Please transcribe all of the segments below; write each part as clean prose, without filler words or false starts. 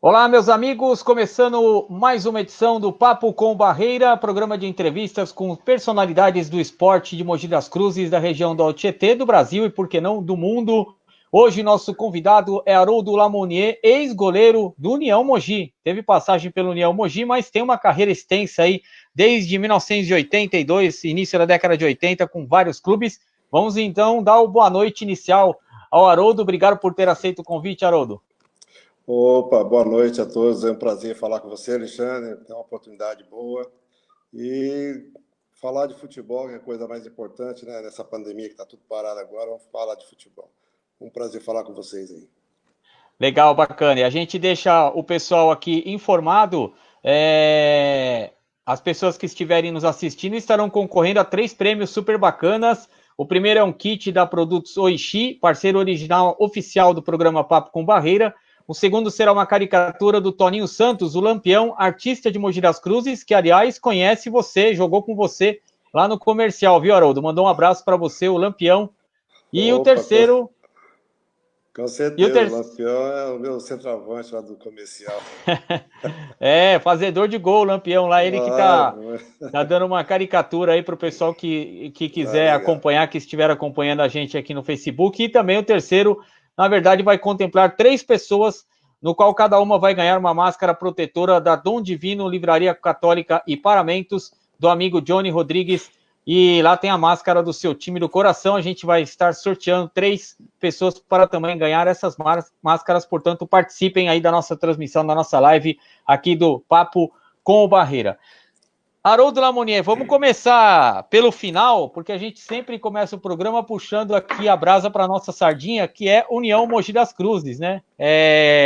Olá, meus amigos, começando mais uma edição do Papo com Barreira, programa de entrevistas com personalidades do esporte de Mogi das Cruzes, da região do Tietê, do Brasil e, por que não, do mundo. Hoje, nosso convidado é Haroldo Lamonier, ex-goleiro do União Mogi. Teve passagem pelo União Mogi, mas tem uma carreira extensa aí, desde 1982, início da década de 80, com vários clubes. Vamos, então, dar o boa noite inicial ao Haroldo. Obrigado por ter aceito o convite, Haroldo. Opa, boa noite a todos. É um prazer falar com você, Alexandre. É uma oportunidade boa. E falar de futebol é a coisa mais importante, né? Nessa pandemia que está tudo parado agora, vamos falar de futebol. Um prazer falar com vocês aí. Legal, bacana. E a gente deixa o pessoal aqui informado. As pessoas que estiverem nos assistindo estarão concorrendo a 3 prêmios super bacanas. O primeiro é um kit da Produtos Oishi, parceiro original oficial do programa Papo com Barreira. O segundo será uma caricatura do Toninho Santos, o Lampião, artista de Mogi das Cruzes, que, aliás, conhece você, jogou com você lá no comercial, viu, Haroldo? Mandou um abraço para você, o Lampião. E o terceiro... Com certeza, o Lampião é o meu centroavante lá do comercial. Fazedor de gol, o Lampião lá, ele que tá dando uma caricatura aí pro pessoal que quiser acompanhar, que estiver acompanhando a gente aqui no Facebook. E também o terceiro, na verdade, vai contemplar 3 pessoas, no qual cada uma vai ganhar uma máscara protetora da Dom Divino, Livraria Católica e Paramentos, do amigo Johnny Rodrigues. E lá tem a máscara do seu time do coração. A gente vai estar sorteando 3 pessoas para também ganhar essas máscaras. Portanto, participem aí da nossa transmissão, da nossa live aqui do Papo com o Barreira. Haroldo Lamonier, vamos começar pelo final, porque a gente sempre começa o programa puxando aqui a brasa para a nossa sardinha, que é União Mogi das Cruzes, né?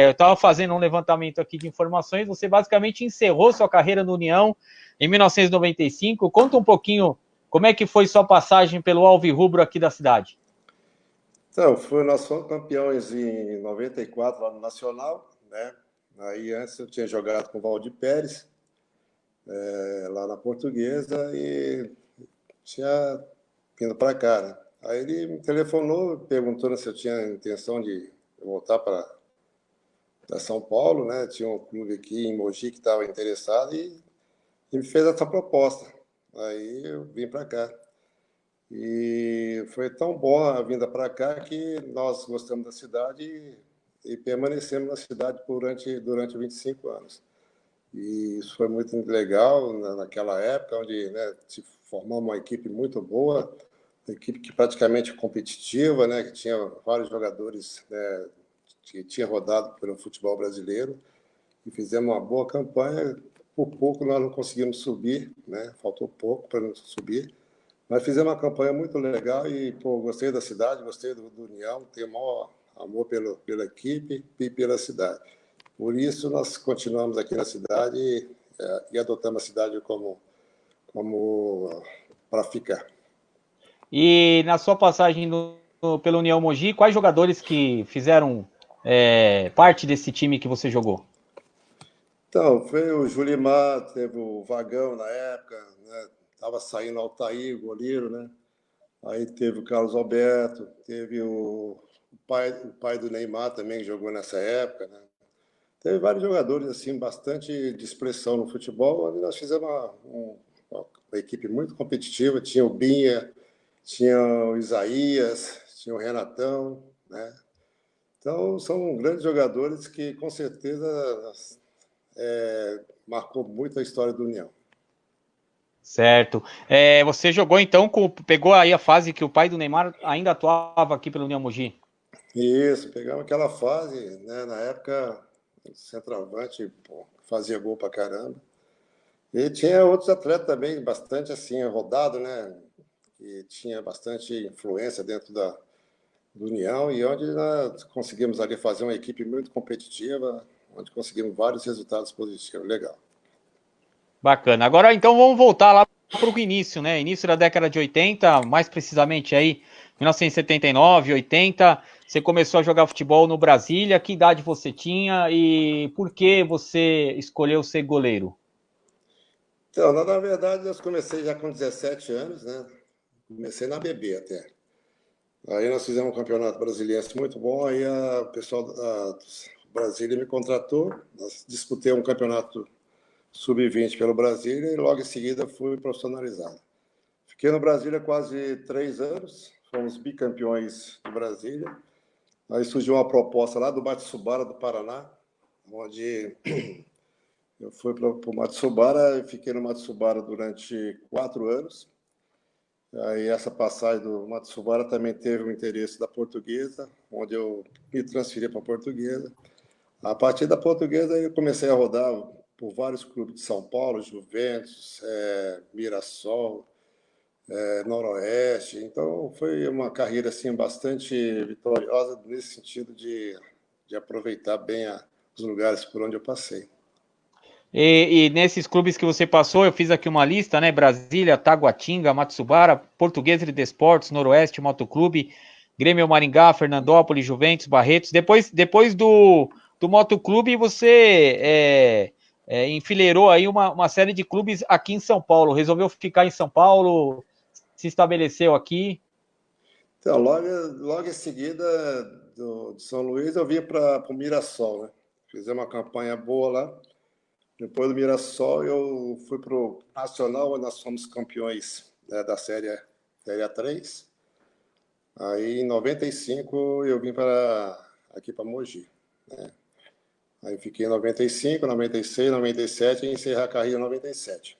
Eu estava fazendo um levantamento aqui de informações. Você basicamente encerrou sua carreira no União em 1995. Conta um pouquinho como é que foi sua passagem pelo Alvirrubro aqui da cidade. Então, nós fomos campeões em 94 lá no Nacional, né? Aí antes eu tinha jogado com o Valdir Pérez, lá na Portuguesa, e tinha vindo para cá, né? Aí ele me telefonou, perguntando se eu tinha intenção de voltar para São Paulo, né? Tinha um clube aqui em Mogi que estava interessado e me fez essa proposta. Aí eu vim para cá. E foi tão bom a vinda para cá que nós gostamos da cidade e permanecemos na cidade durante 25 anos. E isso foi muito legal naquela época, onde, né, se formou uma equipe muito boa, uma equipe que praticamente competitiva, né, que tinha vários jogadores, né, que tinha rodado pelo futebol brasileiro, e fizemos uma boa campanha. Por pouco nós não conseguimos subir, né, faltou pouco para não subir, mas fizemos uma campanha muito legal e gostei da cidade, gostei do União, tenho o maior amor pela equipe e pela cidade. Por isso, nós continuamos aqui na cidade e adotamos a cidade como para ficar. E na sua passagem pelo União Mogi, quais jogadores que fizeram parte desse time que você jogou? Então, foi o Julimar, teve o Vagão na época, né? Estava saindo o Altair, goleiro, né? Aí teve o Carlos Alberto, teve o pai do Neymar também, que jogou nessa época, né? Teve vários jogadores assim, bastante de expressão no futebol, onde nós fizemos uma equipe muito competitiva. Tinha o Binha, tinha o Isaías, tinha o Renatão, né? Então, são grandes jogadores que, com certeza, marcou muito a história do União. Certo. Você jogou, então, pegou aí a fase que o pai do Neymar ainda atuava aqui pelo União Mogi? Isso, pegamos aquela fase, né? Na época, o centroavante fazia gol pra caramba. E tinha outros atletas também, bastante assim, rodado, né? Que tinha bastante influência dentro do União, e onde nós conseguimos ali fazer uma equipe muito competitiva, onde conseguimos vários resultados positivos. Legal. Bacana. Agora, então, vamos voltar lá para o início, né? Início da década de 80, mais precisamente aí, 1979, 80. Você começou a jogar futebol no Brasília. Que idade você tinha e por que você escolheu ser goleiro? Então, na verdade, eu comecei já com 17 anos, né? Comecei na BB até. Aí nós fizemos um campeonato brasileiro muito bom, aí o pessoal Brasília me contratou, disputei um campeonato sub-20 pelo Brasília e logo em seguida fui profissionalizado. Fiquei no Brasília quase 3 anos, fomos bicampeões de Brasília. Aí surgiu uma proposta lá do Matsubara, do Paraná, onde eu fui para o Matsubara e fiquei no Matsubara durante 4 anos. Aí essa passagem do Matsubara também teve o interesse da Portuguesa, onde eu me transferi para a Portuguesa. A partir da Portuguesa eu comecei a rodar por vários clubes de São Paulo, Juventus, Mirassol, Noroeste. Então foi uma carreira assim bastante vitoriosa nesse sentido de aproveitar bem os lugares por onde eu passei. E nesses clubes que você passou, eu fiz aqui uma lista, né? Brasília, Taguatinga, Matsubara, Portuguesa de Desportos, Noroeste, Motoclube, Grêmio Maringá, Fernandópolis, Juventus, Barretos. Depois do Motoclube, você enfileirou aí uma série de clubes aqui em São Paulo. Resolveu ficar em São Paulo, se estabeleceu aqui. Então, logo em seguida de São Luís, eu vim para o Mirassol, né? Fizemos uma campanha boa lá. Depois do Mirassol, eu fui para o Nacional, onde nós fomos campeões, né, da Série A3. Aí, em 95, eu vim aqui para Mogi, né? Aí fiquei em 95, 96, 97 e encerrei a carreira em 97.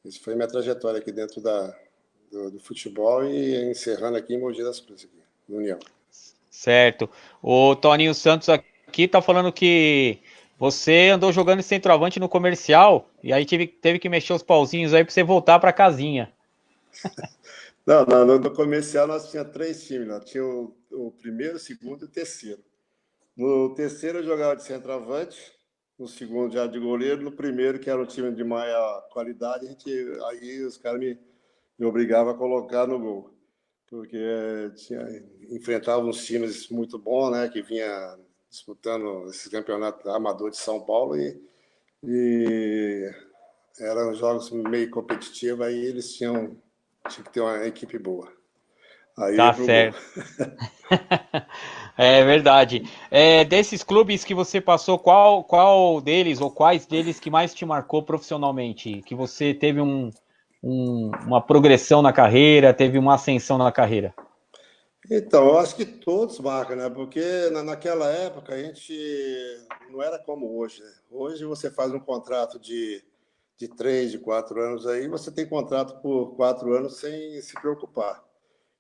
Essa foi minha trajetória aqui dentro do futebol e encerrando aqui em Mogi das Cruzes, aqui, no União. Certo. O Toninho Santos aqui tá falando que você andou jogando de centroavante no comercial e aí teve que mexer os pauzinhos aí para você voltar para casinha. Não, no comercial nós tínhamos 3 times. Nós tínhamos o primeiro, o segundo e o terceiro. No terceiro eu jogava de centroavante, no segundo já de goleiro, no primeiro, que era um time de maior qualidade, aí os caras me obrigavam a colocar no gol. Porque enfrentava uns times muito bons, né, que vinha disputando esse campeonato amador de São Paulo e eram jogos meio competitivos, aí eles tinham que ter uma equipe boa. Aí Tá certo. É verdade. Desses clubes que você passou, qual deles ou quais deles que mais te marcou profissionalmente? Que você teve uma progressão na carreira, teve uma ascensão na carreira? Então, eu acho que todos marcam, né? Porque naquela época a gente não era como hoje, né? Hoje você faz um contrato de 3, de 4 anos aí, você tem contrato por 4 anos sem se preocupar.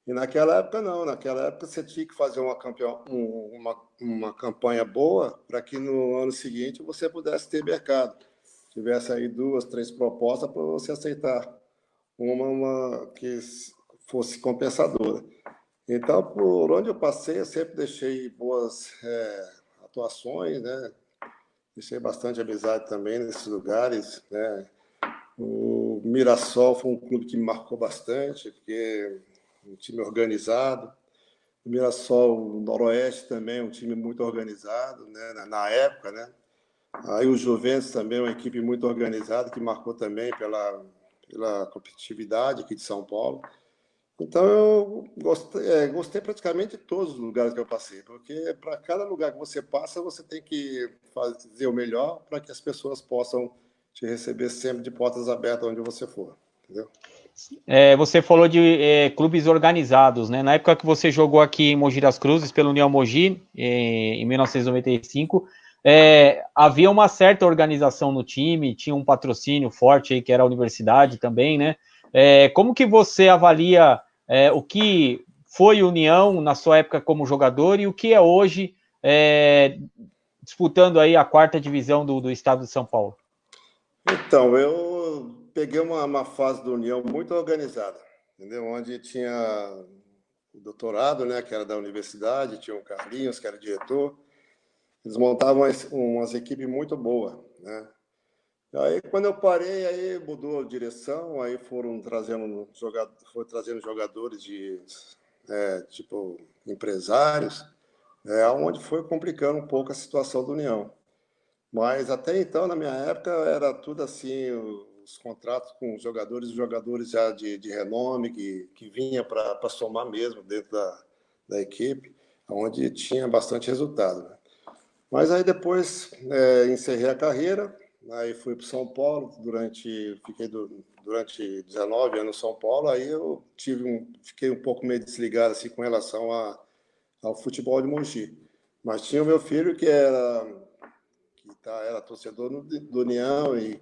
E naquela época não, naquela época você tinha que fazer uma campanha boa para que no ano seguinte você pudesse ter mercado. Tivesse aí 2, 3 propostas para você aceitar uma que fosse compensadora. Então, por onde eu passei, eu sempre deixei boas atuações, né? Deixei bastante amizade também nesses lugares, né? O Mirassol foi um clube que me marcou bastante, porque um time organizado. O Mirassol Noroeste também, um time muito organizado, né? Na época, né? Aí o Juventus também, uma equipe muito organizada, que marcou também pela competitividade aqui de São Paulo. Então, eu gostei praticamente de todos os lugares que eu passei, porque para cada lugar que você passa, você tem que fazer o melhor para que as pessoas possam te receber sempre de portas abertas onde você for, entendeu? Você falou de clubes organizados, né? Na época que você jogou aqui em Mogi das Cruzes, pelo União Mogi, em 1995, havia uma certa organização no time, tinha um patrocínio forte aí, que era a universidade também, né? Como que você avalia o que foi União na sua época como jogador e o que é hoje disputando aí a 4ª divisão do estado de São Paulo? Então, eu peguei uma fase do União muito organizada, entendeu? Onde tinha o doutorado, né, que era da universidade, tinha o Carlinhos, que era diretor. Eles montavam umas equipes muito boas, né? Aí, quando eu parei, aí mudou a direção, aí foram trazendo jogadores tipo empresários, onde foi complicando um pouco a situação do União. Mas até então, na minha época, era tudo assim, os contratos com jogadores já de renome, que vinha para somar mesmo dentro da equipe, onde tinha bastante resultado, né? Mas aí depois encerrei a carreira, aí fui para São Paulo, fiquei durante 19 anos em São Paulo, aí eu fiquei um pouco meio desligado assim, com relação ao futebol de Mogi. Mas tinha o meu filho era torcedor do União e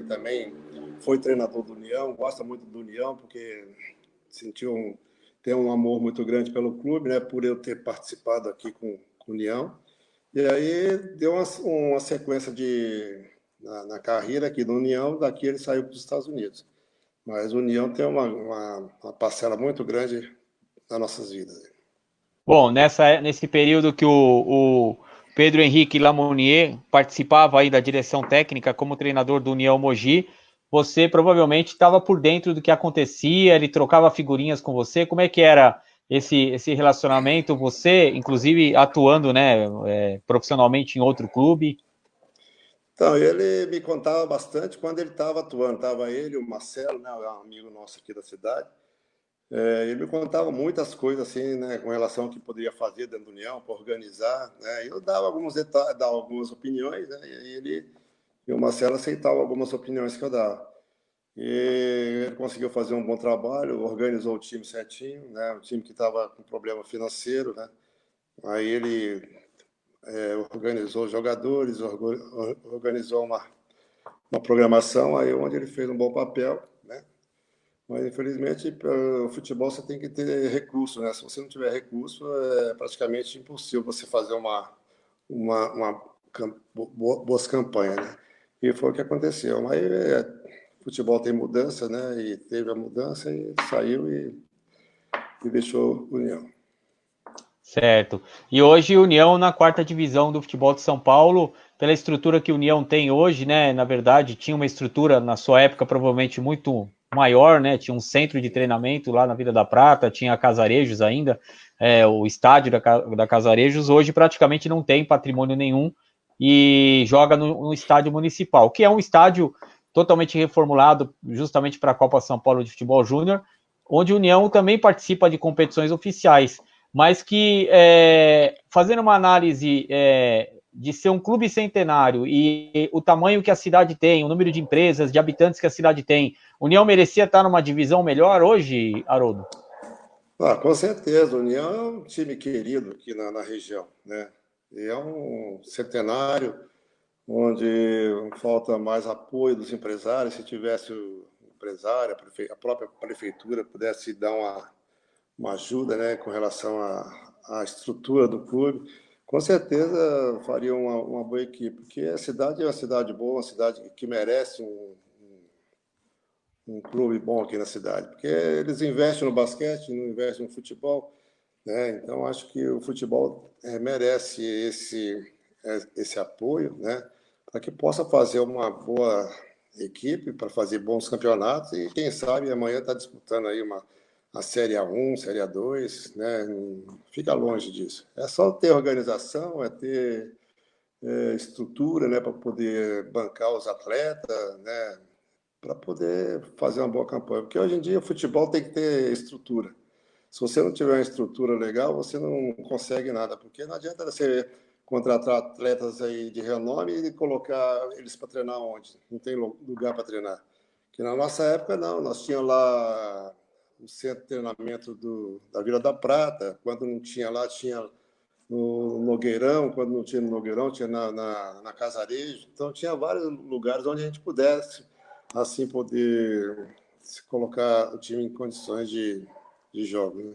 também foi treinador do União, gosta muito do União, porque tem um amor muito grande pelo clube, né, por eu ter participado aqui com o União. E aí deu uma sequência na carreira aqui do União, daqui ele saiu para os Estados Unidos. Mas o União tem uma parcela muito grande nas nossas vidas. Bom, nesse período que o Pedro Henrique Lamonier participava aí da direção técnica como treinador do União Mogi, você provavelmente estava por dentro do que acontecia, ele trocava figurinhas com você, como é que era esse relacionamento, você, inclusive, atuando, né, profissionalmente em outro clube? Então, ele me contava bastante quando ele estava atuando, estava ele, o Marcelo, né, um amigo nosso aqui da cidade. Ele me contava muitas coisas assim, né, com relação ao que poderia fazer dentro da União para organizar, né? Eu dava alguns detalhes, dava algumas opiniões, né? E o Marcelo aceitava algumas opiniões que eu dava. E ele conseguiu fazer um bom trabalho, organizou o time certinho, né? Um time que estava com problema financeiro, né? Aí ele organizou os jogadores, organizou uma programação aí onde ele fez um bom papel, né? Mas, infelizmente, o futebol você tem que ter recurso, né? Se você não tiver recurso, é praticamente impossível você fazer boas campanhas, né? E foi o que aconteceu. Mas futebol tem mudança, né? E teve a mudança e saiu e deixou o União. Certo. E hoje União na 4ª divisão do futebol de São Paulo, pela estrutura que o União tem hoje, né? Na verdade, tinha uma estrutura na sua época provavelmente muito maior, né? Tinha um centro de treinamento lá na Vila da Prata, tinha Casarejos ainda, o estádio da Casarejos. Hoje praticamente não tem patrimônio nenhum e joga no estádio municipal, que é um estádio totalmente reformulado justamente para a Copa São Paulo de Futebol Júnior, onde o União também participa de competições oficiais, mas que, fazendo uma análise de ser um clube centenário e o tamanho que a cidade tem, o número de empresas, de habitantes que a cidade tem, União merecia estar numa divisão melhor hoje, Haroldo? Com certeza, o União é um time querido aqui na região, né? E é um centenário onde falta mais apoio dos empresários. Se tivesse o empresário, a própria prefeitura pudesse dar uma ajuda, né, com relação à estrutura do clube, com certeza faria uma boa equipe, porque a cidade é uma cidade boa, uma cidade que merece um clube bom aqui na cidade, porque eles investem no basquete, não investem no futebol, né? Então acho que o futebol merece esse apoio, né, para que possa fazer uma boa equipe, para fazer bons campeonatos e quem sabe amanhã está disputando aí a Série A1, Série A2, né? Não fica longe disso. É só ter organização, ter estrutura, né, para poder bancar os atletas, né, para poder fazer uma boa campanha. Porque hoje em dia o futebol tem que ter estrutura. Se você não tiver uma estrutura legal, você não consegue nada, porque não adianta você contratar atletas aí de renome e colocar eles para treinar onde? Não tem lugar para treinar. Que na nossa época, não. Nós tínhamos lá o centro de treinamento da Vila da Prata. Quando não tinha lá, tinha no Nogueirão. Quando não tinha no Nogueirão, tinha na Casarejo. Então, tinha vários lugares onde a gente pudesse, assim, poder colocar o time em condições de jogo, né?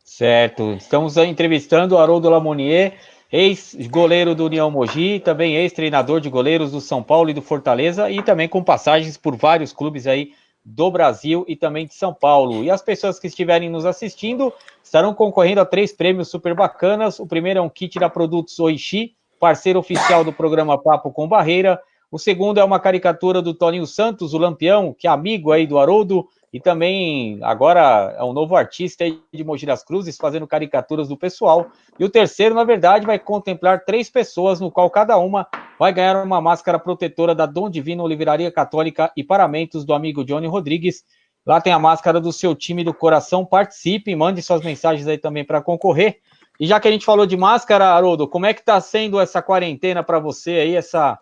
Certo. Estamos entrevistando o Haroldo Lamonier, ex-goleiro do União Mogi, também ex-treinador de goleiros do São Paulo e do Fortaleza, e também com passagens por vários clubes aí do Brasil e também de São Paulo. E as pessoas que estiverem nos assistindo estarão concorrendo a 3 prêmios super bacanas. O primeiro é um kit da Produtos Oishi, parceiro oficial do programa Papo com Barreira. O segundo é uma caricatura do Toninho Santos, o Lampião, que é amigo aí do Haroldo, e também agora é um novo artista aí de Mogi das Cruzes, fazendo caricaturas do pessoal. E o terceiro, na verdade, vai contemplar 3 pessoas, no qual cada uma vai ganhar uma máscara protetora da Dom Divino Livraria Católica e Paramentos do amigo Johnny Rodrigues. Lá tem a máscara do seu time do coração. Participe, mande suas mensagens aí também para concorrer. E já que a gente falou de máscara, Haroldo, como é que está sendo essa quarentena para você aí, essa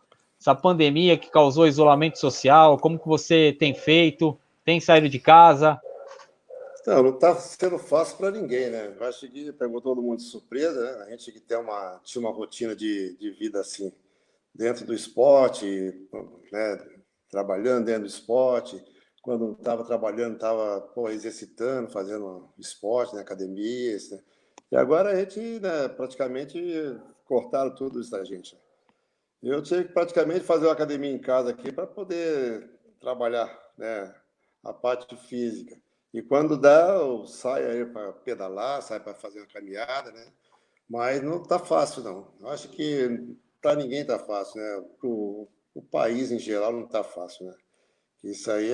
pandemia que causou isolamento social? Como que você tem feito? Tem saído de casa? Não está sendo fácil para ninguém, né? Eu acho que pegou todo mundo de surpresa, né? A gente que tinha uma rotina de vida assim, dentro do esporte, né? Trabalhando dentro do esporte. Quando estava trabalhando, estava exercitando, fazendo esporte na academia. Né? E agora a gente, né, praticamente cortaram tudo isso da gente. Eu tive que praticamente fazer uma academia em casa aqui para poder trabalhar, né, a parte física. E quando dá, eu saio aí para pedalar, saio para fazer uma caminhada, né? Mas não está fácil, não. Eu acho que para ninguém está fácil, né? O país em geral não está fácil, né? Isso aí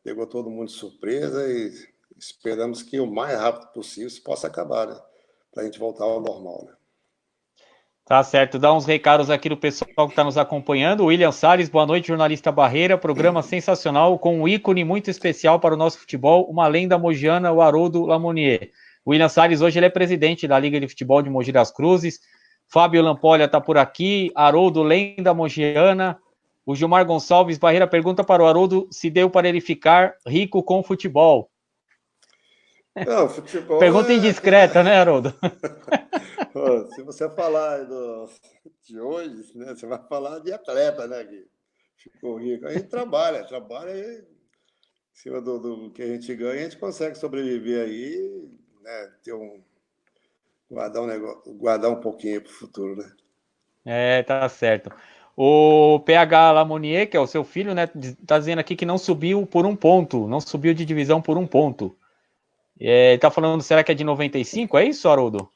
pegou todo mundo de surpresa e esperamos que o mais rápido possível isso possa acabar, né? Para a gente voltar ao normal, né? Tá certo, dá uns recados aqui do pessoal que está nos acompanhando. William Salles, boa noite, jornalista Barreira. Programa sensacional, com um ícone muito especial para o nosso futebol, uma lenda mogiana, o Haroldo Lamonier. O William Salles, hoje ele é presidente da Liga de Futebol de Mogi das Cruzes. Fábio Lampolha está por aqui. Haroldo, lenda mogiana. O Gilmar Gonçalves Barreira pergunta para o Haroldo se deu para ele ficar rico com futebol. Não, futebol Pergunta é aquela. indiscreta, né, Haroldo? Se você falar de hoje, né, você vai falar de atleta, né, que ficou rico. A gente trabalha aí, em cima do que a gente ganha, a gente consegue sobreviver aí, né, guardar um negócio, guardar um pouquinho para o futuro, né? Tá certo. O PH Lamonier, que é o seu filho, né, tá dizendo aqui que não subiu por um ponto, não subiu de divisão por um ponto. Tá falando, será que é de 95? É isso, Haroldo?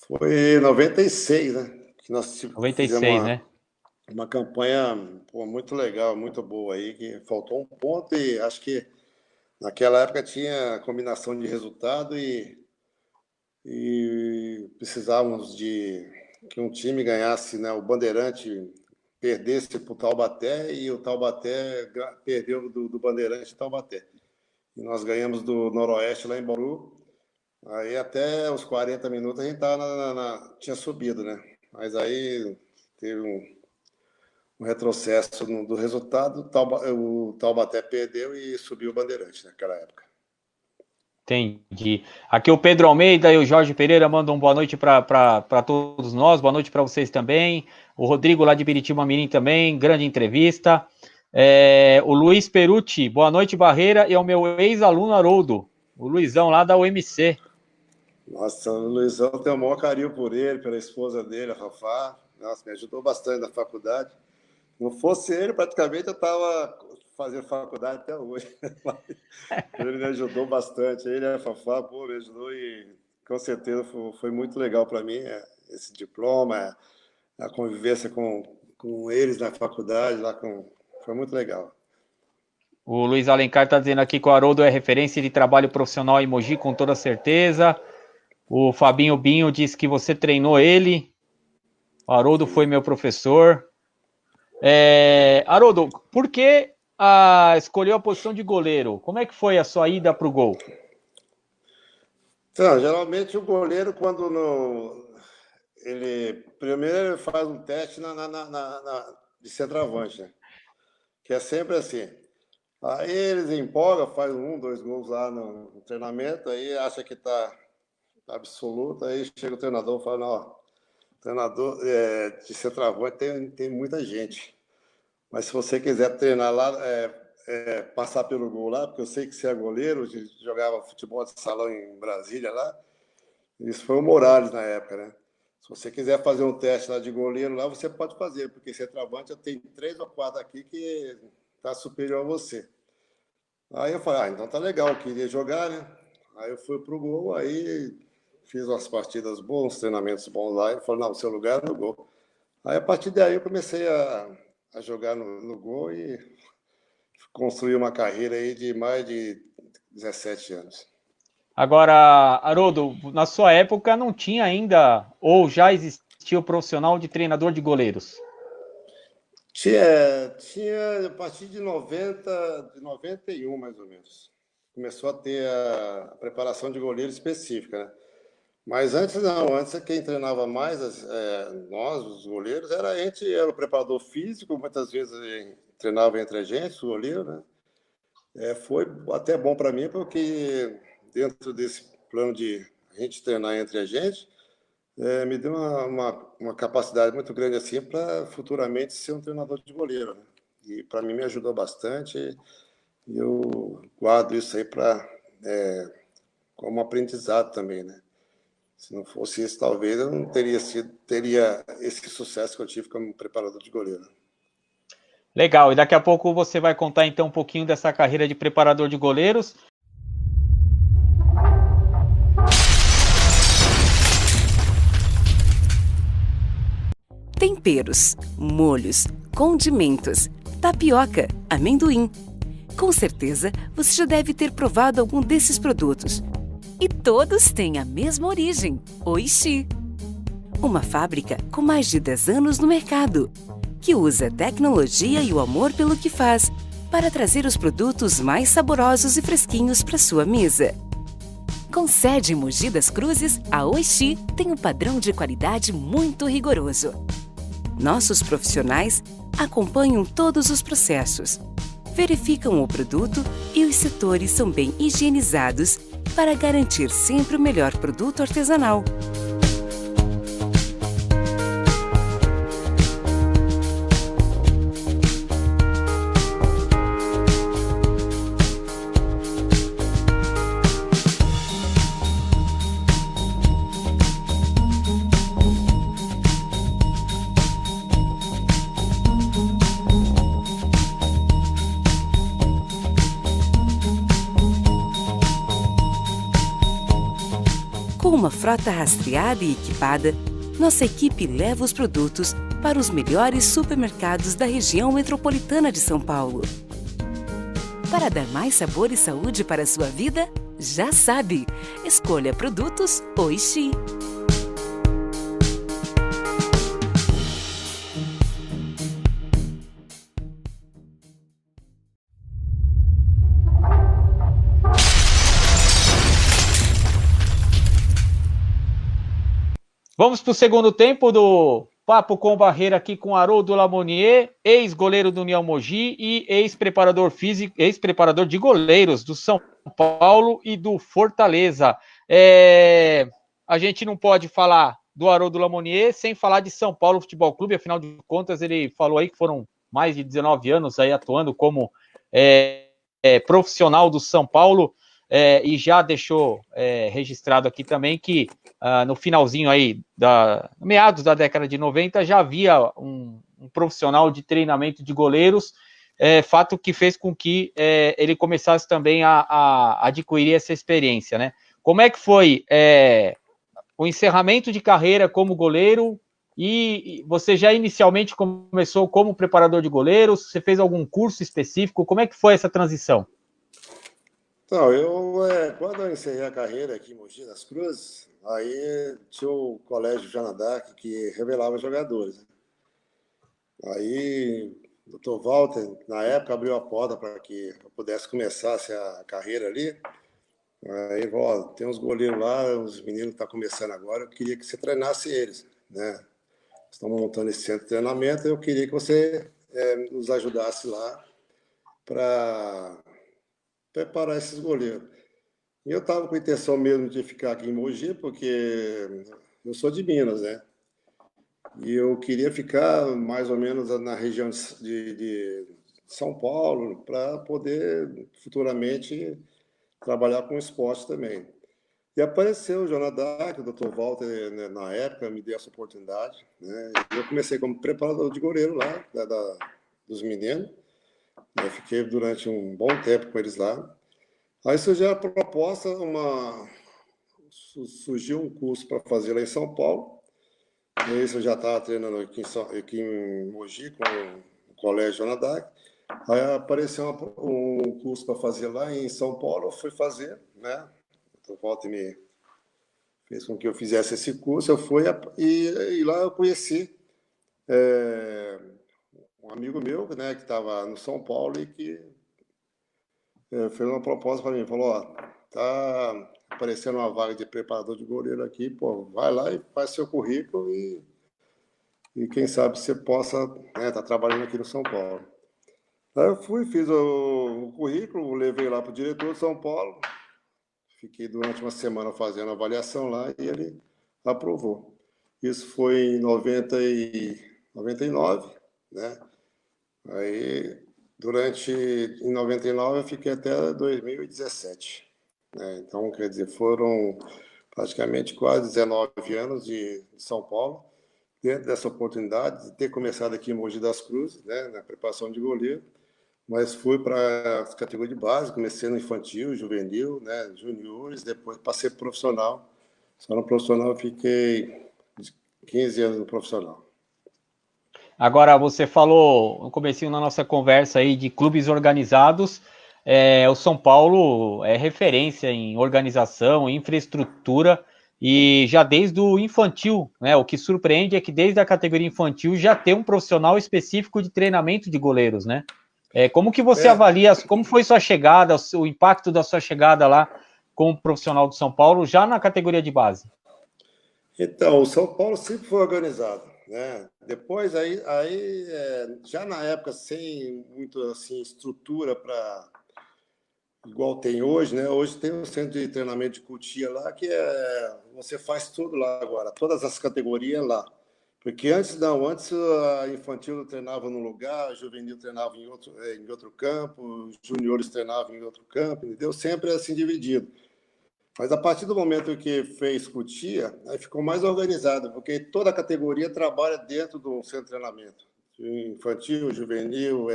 Foi em 96, né? Que nós fizemos 96, né? uma campanha muito legal, muito boa aí, que faltou um ponto e acho que naquela época tinha combinação de resultado e precisávamos de que um time ganhasse, né? O Bandeirante perdesse para o Taubaté e o Taubaté perdeu do Bandeirante e Taubaté. E nós ganhamos do Noroeste lá em Bauru. Aí até os 40 minutos a gente tinha subido, né? Mas aí teve um retrocesso do resultado, o Taubaté perdeu e subiu o Bandeirante naquela época. Entendi. Aqui o Pedro Almeida e o Jorge Pereira mandam boa noite para todos nós, boa noite para vocês também. O Rodrigo lá de Biritiba Mirim também, grande entrevista. O Luiz Perucci, boa noite, Barreira, e ao meu ex-aluno Haroldo, o Luizão lá da UMC. Nossa, o Luizão tem o maior carinho por ele, pela esposa dele, a Fafá. Nossa, me ajudou bastante na faculdade. Se não fosse ele, praticamente eu estava fazendo faculdade até hoje. Ele me ajudou bastante. Ele e a Fafá, pô, me ajudou e com certeza foi muito legal para mim esse diploma, a convivência com eles na faculdade, foi muito legal. O Luiz Alencar está dizendo aqui que o Haroldo é referência de trabalho profissional em Mogi, com toda certeza. O Fabinho Binho disse que você treinou ele. O Haroldo foi meu professor. Haroldo, por que escolheu a posição de goleiro? Como é que foi a sua ida para o gol? Então, geralmente o goleiro, quando ele primeiro faz um teste de centroavante, né? Que é sempre assim. Aí eles empolgam, faz 1, 2 gols lá no treinamento, aí acha que está absoluto, aí chega o treinador e fala, não, treinador de centroavante tem muita gente. Mas se você quiser treinar lá, passar pelo gol lá, porque eu sei que você é goleiro, jogava futebol de salão em Brasília lá, isso foi o Morales na época, né? Se você quiser fazer um teste lá de goleiro lá, você pode fazer, porque centroavante eu tenho 3 ou 4 aqui que está superior a você. Aí eu falei, então tá legal, eu queria jogar, né? Aí eu fui pro gol, aí fiz umas partidas boas, uns treinamentos bons lá, e falou, não, o seu lugar é no gol. Aí a partir daí eu comecei a jogar no gol e construí uma carreira aí de mais de 17 anos. Agora, Haroldo, na sua época não tinha ainda, ou já existia o profissional de treinador de goleiros? Tinha a partir de 91 mais ou menos. Começou a ter a preparação de goleiro específica, né? Mas antes não, antes quem treinava mais, nós, os goleiros, era a gente, era o preparador físico, muitas vezes treinava entre a gente, os goleiros, né? Foi até bom para mim, porque dentro desse plano de a gente treinar entre a gente, me deu uma capacidade muito grande assim para futuramente ser um treinador de goleiro, né? E para mim me ajudou bastante, e eu guardo isso aí como aprendizado também, né? Se não fosse isso, talvez eu não teria esse sucesso que eu tive como preparador de goleiro. Legal, e daqui a pouco você vai contar então um pouquinho dessa carreira de preparador de goleiros. Temperos, molhos, condimentos, tapioca, amendoim. Com certeza, você já deve ter provado algum desses produtos. E todos têm a mesma origem, Oishi. Uma fábrica com mais de 10 anos no mercado, que usa a tecnologia e o amor pelo que faz para trazer os produtos mais saborosos e fresquinhos para sua mesa. Com sede em Mogi das Cruzes, a Oishi tem um padrão de qualidade muito rigoroso. Nossos profissionais acompanham todos os processos, verificam o produto e os setores são bem higienizados para garantir sempre o melhor produto artesanal. Com uma frota rastreada e equipada, nossa equipe leva os produtos para os melhores supermercados da região metropolitana de São Paulo. Para dar mais sabor e saúde para a sua vida, já sabe, escolha produtos Oishi. Vamos para o segundo tempo do Papo com Barreira aqui com Haroldo Lamonier, ex-goleiro do União Mogi e ex-preparador físico, ex-preparador de goleiros do São Paulo e do Fortaleza. A gente não pode falar do Haroldo Lamonier sem falar de São Paulo Futebol Clube, afinal de contas ele falou aí que foram mais de 19 anos aí atuando como profissional do São Paulo. E já deixou registrado aqui também que no finalzinho aí, meados da década de 90, já havia um profissional de treinamento de goleiros, fato que fez com que ele começasse também a adquirir essa experiência, né? Como é que foi o encerramento de carreira como goleiro? E você já inicialmente começou como preparador de goleiros? Você fez algum curso específico? Como é que foi essa transição? Então, quando eu encerrei a carreira aqui em Mogi das Cruzes, aí tinha o Colégio Joana d'Arc que revelava jogadores, né? Aí o Dr. Walter, na época, abriu a porta para que eu pudesse começar a carreira ali. Aí, tem uns goleiros lá, os meninos que estão começando agora, eu queria que você treinasse eles, né? Estão montando esse centro de treinamento, eu queria que você nos ajudasse lá para preparar esses goleiros. E eu estava com a intenção mesmo de ficar aqui em Mogi, porque eu sou de Minas, né? E eu queria ficar mais ou menos na região de São Paulo, para poder futuramente trabalhar com esporte também. E apareceu o Joana d'Arc, o Dr. Walter, né, na época, me deu essa oportunidade, né? E eu comecei como preparador de goleiro lá, dos meninos. Eu fiquei durante um bom tempo com eles lá. Aí surgiu a proposta, surgiu um curso para fazer lá em São Paulo. E isso eu já estava treinando aqui em Mogi, com o Colégio Joana d'Arc. Aí apareceu um curso para fazer lá em São Paulo, eu fui fazer, né? O Walter me fez com que eu fizesse esse curso, eu fui e lá eu conheci um amigo meu, né, que estava no São Paulo e que fez uma proposta para mim, falou, aparecendo uma vaga de preparador de goleiro aqui, pô, vai lá e faz seu currículo e quem sabe você possa tá trabalhando aqui no São Paulo. Aí eu fui, fiz o currículo, levei lá para o diretor de São Paulo, fiquei durante uma semana fazendo a avaliação lá e ele aprovou. Isso foi em 99, né? Aí, em 99, eu fiquei até 2017. Né? Então, quer dizer, foram praticamente quase 19 anos de São Paulo, dentro dessa oportunidade de ter começado aqui em Mogi das Cruzes, né, na preparação de goleiro, mas fui para a categoria de base, comecei no infantil, juvenil, né, juniores, depois passei para profissional. Só no profissional eu fiquei 15 anos no profissional. Agora, você falou no comecinho na nossa conversa aí de clubes organizados. O São Paulo é referência em organização, infraestrutura, e já desde o infantil, né? O que surpreende é que desde a categoria infantil já tem um profissional específico de treinamento de goleiros, né? Como que você avalia, como foi sua chegada, o impacto da sua chegada lá como profissional do São Paulo, já na categoria de base? Então, o São Paulo sempre foi organizado, né? Depois, já na época, sem muito assim, estrutura para igual tem hoje, né? Hoje tem um centro de treinamento de Cotia lá, que você faz tudo lá agora, todas as categorias lá. Porque antes a infantil treinava num lugar, a juvenil treinava em outro campo, os juniores treinavam em outro campo, entendeu? Sempre assim dividido. Mas a partir do momento que fez Cotia, aí ficou mais organizado, porque toda a categoria trabalha dentro do centro de treinamento. Infantil, juvenil,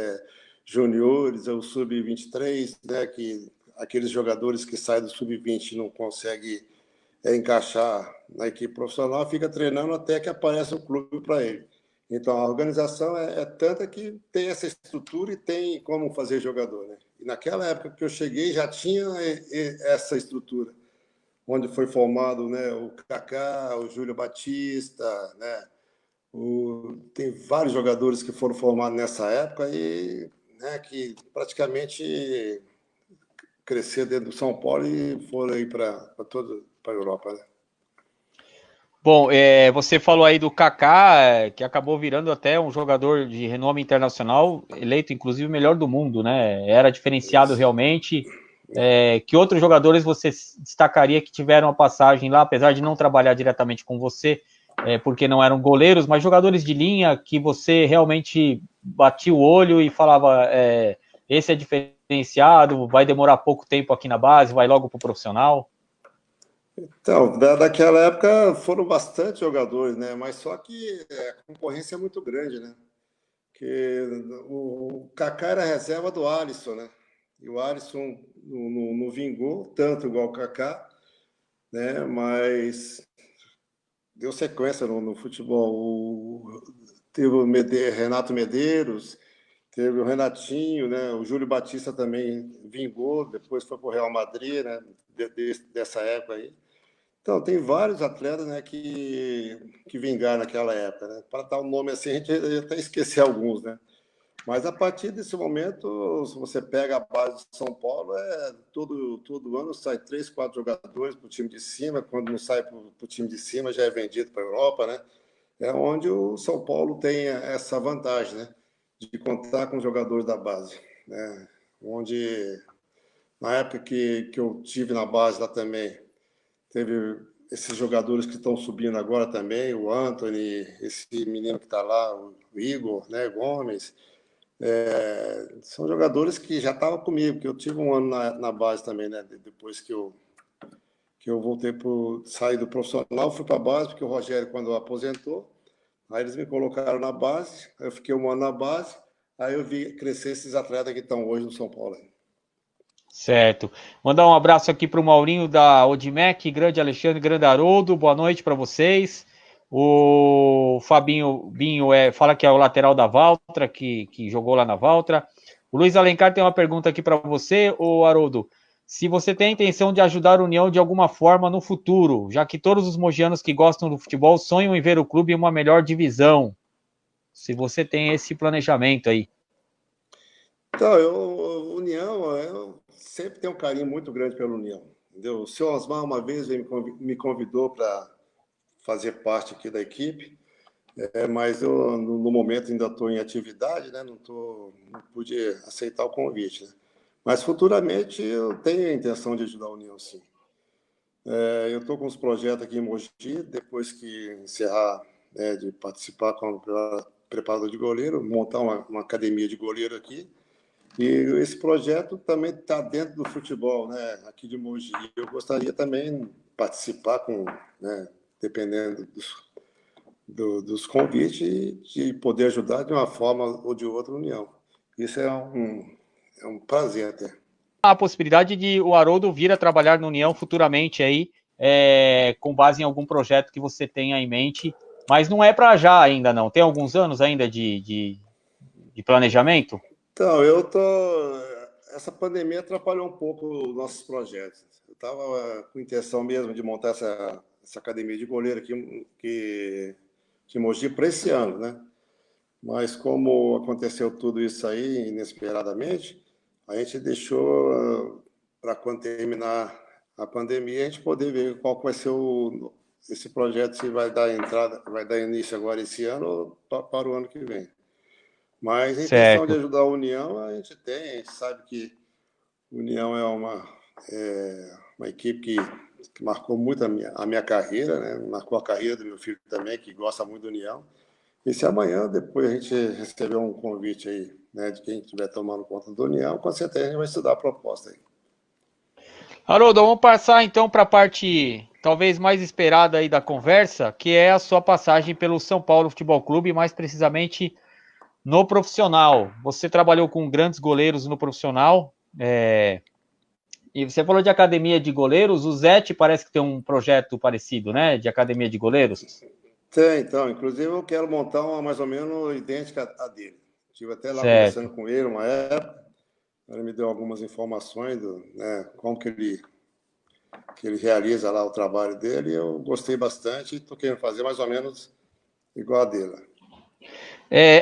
juniores, o sub-23, né, que aqueles jogadores que saem do sub-20 não conseguem encaixar na equipe profissional, fica treinando até que apareça um clube para ele. Então, a organização é tanta que tem essa estrutura e tem como fazer jogador. Né? E naquela época que eu cheguei, já tinha essa estrutura, onde foi formado, né, o Kaká, o Júlio Batista, né? Tem vários jogadores que foram formados nessa época e, né, que praticamente cresceram dentro do São Paulo e foram aí para a Europa. Né? Bom, você falou aí do Kaká, que acabou virando até um jogador de renome internacional, eleito inclusive o melhor do mundo, né? Era diferenciado realmente. Que outros jogadores você destacaria que tiveram a passagem lá, apesar de não trabalhar diretamente com você, porque não eram goleiros, mas jogadores de linha que você realmente batia o olho e falava, esse é diferenciado, vai demorar pouco tempo aqui na base, vai logo para o profissional? Então, daquela época foram bastante jogadores, né? Mas só que a concorrência é muito grande, né? Porque o Kaká era reserva do Alisson, né? E o Alisson não vingou tanto igual o Kaká, né? Mas deu sequência no futebol. Teve o Renato Medeiros, teve o Renatinho, né? O Júlio Batista também vingou, depois foi para o Real Madrid, né? Dessa época aí. Então, tem vários atletas, né, que vingaram naquela época. Né? Para dar um nome assim, a gente até esquecer alguns, né? Mas a partir desse momento, se você pega a base de São Paulo, todo ano sai 3, 4 jogadores para o time de cima. Quando não sai para o time de cima, já é vendido para a Europa, né? É onde o São Paulo tem essa vantagem, né? De contar com os jogadores da base. Né? Onde, na época que eu tive na base lá também, teve esses jogadores que estão subindo agora também, o Anthony, esse menino que está lá, o Igor, né, Gomes. São jogadores que já estavam comigo, porque eu tive um ano na base também, né? Depois que eu voltei sair do profissional, fui para a base, porque o Rogério, quando aposentou, aí eles me colocaram na base, eu fiquei um ano na base, aí eu vi crescer esses atletas que estão hoje no São Paulo. Certo. Mandar um abraço aqui para o Maurinho da Odimec, grande Alexandre, grande Haroldo, boa noite para vocês. O Fabinho Binho fala que é o lateral da Valtra, que jogou lá na Valtra. O Luiz Alencar tem uma pergunta aqui para você, o Haroldo. Se você tem a intenção de ajudar a União de alguma forma no futuro, já que todos os mogianos que gostam do futebol sonham em ver o clube em uma melhor divisão. Se você tem esse planejamento aí. Então, União, eu sempre tenho um carinho muito grande pela União. entendeu? O seu Osmar, uma vez, me convidou para fazer parte aqui da equipe, mas eu, no momento, ainda estou em atividade, né? Não pude aceitar o convite, né? Mas, futuramente, eu tenho a intenção de ajudar a União, sim. Eu estou com uns projetos aqui em Mogi, depois que encerrar, de participar como preparador de goleiro, montar uma academia de goleiro aqui. E esse projeto também está dentro do futebol, né, aqui de Mogi. Eu gostaria também de participar, né, dependendo dos convites, e de poder ajudar de uma forma ou de outra a União. Isso é um prazer até. A possibilidade de o Haroldo vir a trabalhar na União futuramente aí, com base em algum projeto que você tenha em mente, mas não é para já ainda não. Tem alguns anos ainda de planejamento? Então, essa pandemia atrapalhou um pouco os nossos projetos. Eu estava com intenção mesmo de montar essa academia de goleiro aqui que Mogi para esse ano, né? Mas como aconteceu tudo isso aí inesperadamente, a gente deixou para quando terminar a pandemia a gente poder ver qual vai ser esse projeto, se vai dar início agora esse ano ou para o ano que vem. Mas a intenção de ajudar a União a gente tem, a gente sabe que a União é uma equipe que marcou muito a minha carreira, né? Marcou a carreira do meu filho também, que gosta muito da União. E se amanhã, depois a gente receber um convite aí, né, de quem estiver tomando conta da União, com certeza a gente vai estudar a proposta aí. Haroldo, vamos passar então para a parte talvez mais esperada aí da conversa, que é a sua passagem pelo São Paulo Futebol Clube, mais precisamente no profissional. Você trabalhou com grandes goleiros no profissional, e você falou de academia de goleiros, o Zete parece que tem um projeto parecido, né, de academia de goleiros? Tem, então. Inclusive, eu quero montar uma mais ou menos idêntica à dele. Estive até lá conversando com ele uma época, ele me deu algumas informações né, como que ele realiza lá o trabalho dele, e eu gostei bastante e estou querendo fazer mais ou menos igual a dele.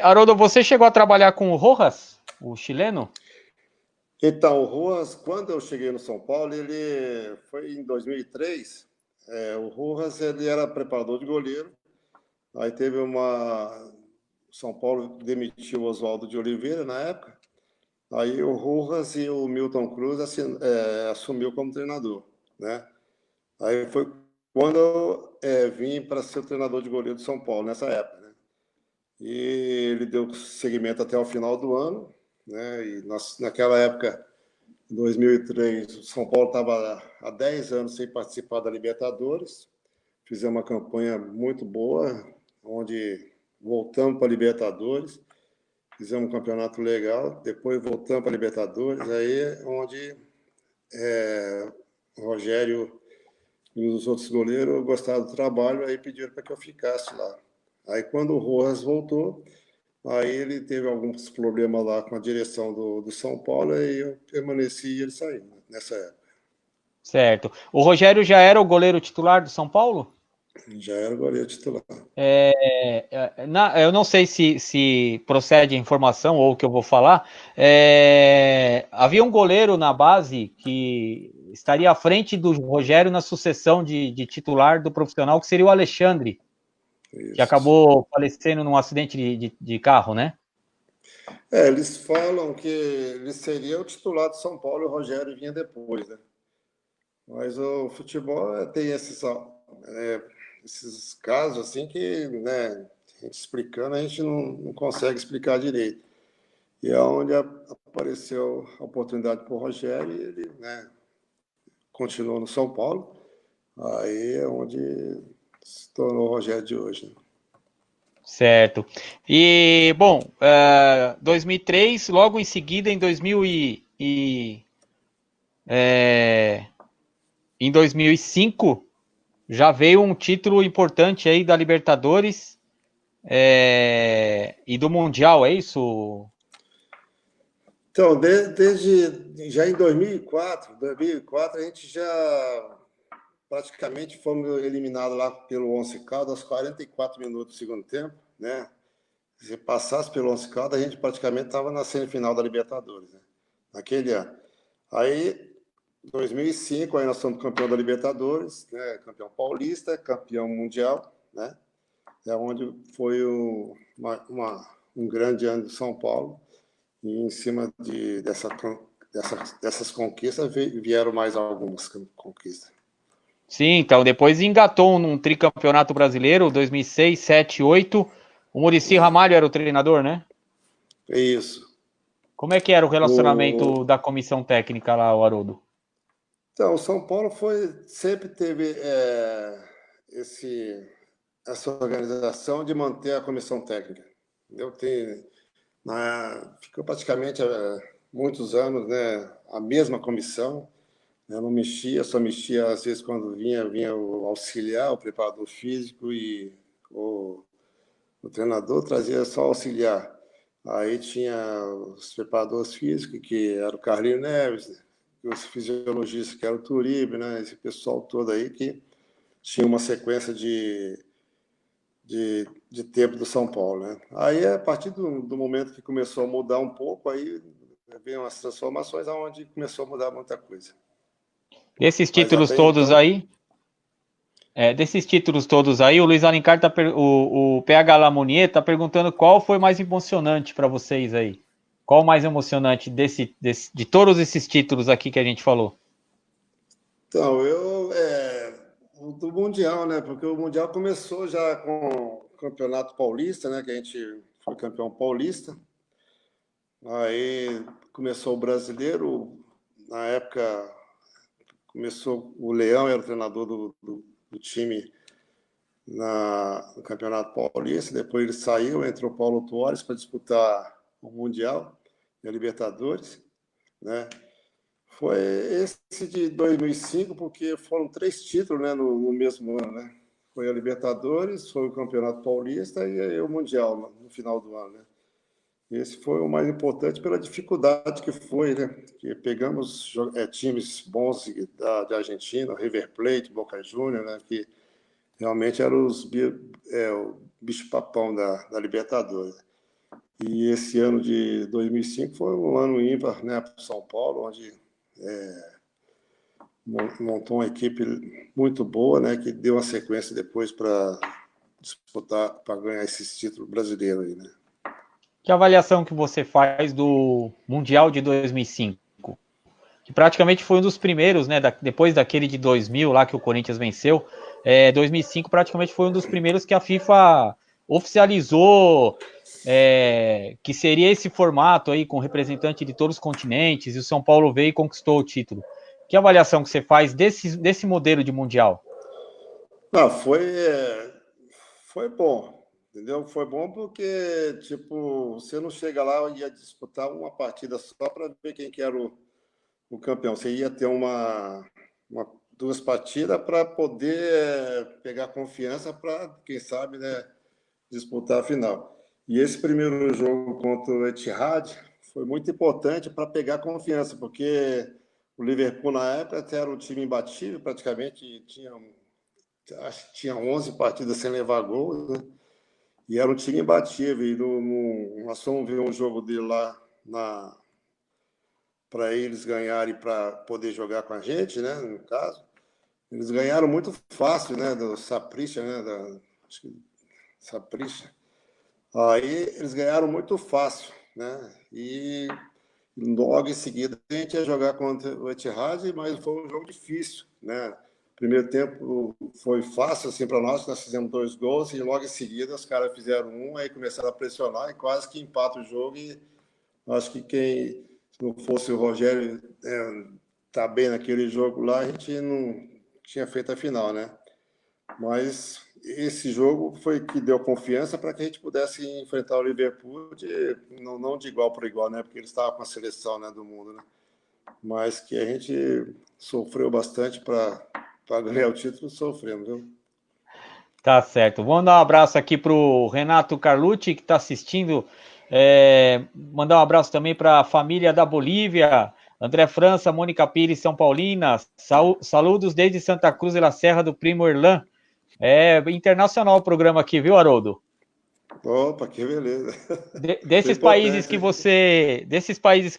Haroldo, você chegou a trabalhar com o Rojas, o chileno? Então, o Rojas, quando eu cheguei no São Paulo, ele foi em 2003. O Rojas, ele era preparador de goleiro. Aí teve São Paulo demitiu o Oswaldo de Oliveira na época. Aí o Rojas e o Milton Cruz assumiu como treinador, né? Aí foi quando eu vim para ser o treinador de goleiro do São Paulo, nessa época, né? E ele deu seguimento até o final do ano, né? E naquela época, em 2003, o São Paulo estava há 10 anos sem participar da Libertadores. Fizemos uma campanha muito boa, onde voltamos para a Libertadores, fizemos um campeonato legal, depois voltamos para a Libertadores, aí onde o Rogério e os outros goleiros gostaram do trabalho, aí pediram para que eu ficasse lá. Aí quando o Rojas voltou, aí ele teve alguns problemas lá com a direção do São Paulo, aí eu permaneci e ele saiu nessa época. Certo. O Rogério já era o goleiro titular do São Paulo? Já era o goleiro titular. Eu não sei se procede a informação ou o que eu vou falar. Havia um goleiro na base que estaria à frente do Rogério na sucessão de titular do profissional, que seria o Alexandre, isso, que acabou falecendo num acidente de carro, né? Eles falam que ele seria o titular do São Paulo e o Rogério vinha depois, né? Mas o futebol tem esses casos assim que, né, a gente explicando, a gente não consegue explicar direito. E é onde apareceu a oportunidade para o Rogério e ele, né, continuou no São Paulo. Aí é onde se tornou o Rogério de hoje, né? Certo. E, bom, 2003, logo em seguida, em 2005, já veio um título importante aí da Libertadores e do Mundial, é isso? Então, já em 2004 a gente já praticamente fomos eliminados lá pelo Once Caldas aos 44 minutos do segundo tempo, né? Se passasse pelo Once Caldas, a gente praticamente estava na semifinal da Libertadores, né? Naquele ano. Aí 2005, aí nós somos campeão da Libertadores, né? Campeão paulista, campeão mundial, né? É onde foi um grande ano de São Paulo. E em cima dessas conquistas vieram mais algumas conquistas. Sim, então depois engatou num tricampeonato brasileiro, 2006, 7, 8. O Muricy Ramalho era o treinador, né? É isso. Como é que era o relacionamento da comissão técnica lá, o Haroldo? Então, o São Paulo sempre teve essa organização de manter a comissão técnica. Ficou praticamente muitos anos, né, a mesma comissão. Eu não mexia, só mexia às vezes quando vinha o auxiliar, o preparador físico, e o treinador trazia só auxiliar. Aí tinha os preparadores físicos, que era o Carlinhos Neves, os fisiologistas, que era o Turibe, né? Esse pessoal todo aí que tinha uma sequência de tempo do São Paulo, né? Aí, a partir do momento que começou a mudar um pouco, aí veio umas transformações onde começou a mudar muita coisa. Desses títulos todos então... aí, o Luiz Alencar, o PH Lamonier está perguntando qual foi mais emocionante para vocês aí. Qual o mais emocionante de todos esses títulos aqui que a gente falou? Então, do Mundial, né? Porque o Mundial começou já com o Campeonato Paulista, né? Que a gente foi campeão paulista. Aí começou o Brasileiro. Na época, começou o Leão, era o treinador do time no Campeonato Paulista. Depois ele saiu, entrou o Paulo Tuores para disputar o Mundial e a Libertadores, né? Foi esse de 2005, porque foram 3 títulos, né, no mesmo ano, né? Foi a Libertadores, foi o Campeonato Paulista e aí o Mundial no final do ano, né? Esse foi o mais importante pela dificuldade que foi, né? Que pegamos times bons de Argentina, River Plate, Boca Juniors, né? Que realmente eram o bicho-papão da Libertadores. E esse ano de 2005 foi um ano ímpar, né, para o São Paulo, onde montou uma equipe muito boa, né, que deu uma sequência depois para disputar, para ganhar esses títulos brasileiros aí, né? Que avaliação que você faz do Mundial de 2005? Que praticamente foi um dos primeiros, né, depois daquele de 2000 lá que o Corinthians venceu, 2005 praticamente foi um dos primeiros que a FIFA oficializou que seria esse formato aí com representante de todos os continentes, e o São Paulo veio e conquistou o título. Que avaliação que você faz desse modelo de Mundial? Foi bom, entendeu? Foi bom porque, tipo, você não chega lá e ia disputar uma partida só para ver quem que era o campeão. Você ia ter duas partidas para poder pegar confiança para, quem sabe, né, disputar a final. E esse primeiro jogo contra o Etihad foi muito importante para pegar confiança, porque o Liverpool, na época, até era um time imbatível, praticamente acho que tinha 11 partidas sem levar gol, né? E era um time imbatível. E nós fomos ver um jogo dele lá para eles ganharem, para poder jogar com a gente, né? No caso, eles ganharam muito fácil, né? Do Saprissa, né? Acho que Saprissa. Aí eles ganharam muito fácil, né? E logo em seguida a gente ia jogar contra o Etihad, mas foi um jogo difícil, né? Primeiro tempo foi fácil assim para nós fizemos 2 gols e logo em seguida os caras fizeram um, aí começaram a pressionar e quase que empata o jogo. E acho que se não fosse o Rogério tá bem naquele jogo lá, a gente não tinha feito a final, né? Mas esse jogo foi que deu confiança para que a gente pudesse enfrentar o Liverpool não de igual para igual, né? Porque eles estavam com a seleção, né, do mundo, né? Mas que a gente sofreu bastante para ganhar o título, sofremos, viu? Tá certo. Vamos dar um abraço aqui para o Renato Carlucci, que está assistindo. Mandar um abraço também para a família da Bolívia, André França, Mônica Pires, São Paulina. Saludos desde Santa Cruz de la Serra, do primo Erlan. Internacional o programa aqui, viu, Haroldo? Opa, que beleza. Desses países que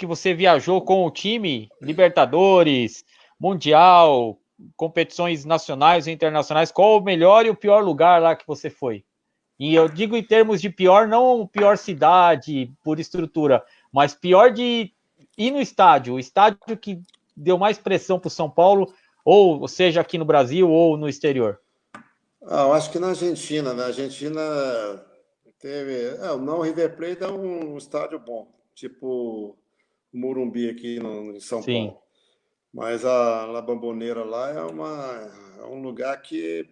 você viajou com o time, Libertadores, mundial, competições nacionais e internacionais, qual o melhor e o pior lugar lá que você foi? E eu digo em termos de pior, não pior cidade por estrutura, mas pior de ir no estádio, o estádio que deu mais pressão para o São Paulo, ou seja, aqui no Brasil ou no exterior. Eu acho que na Argentina, teve. O River Plate é um estádio bom, tipo o Morumbi aqui em São Sim. Paulo. Mas a La Bombonera lá é um lugar que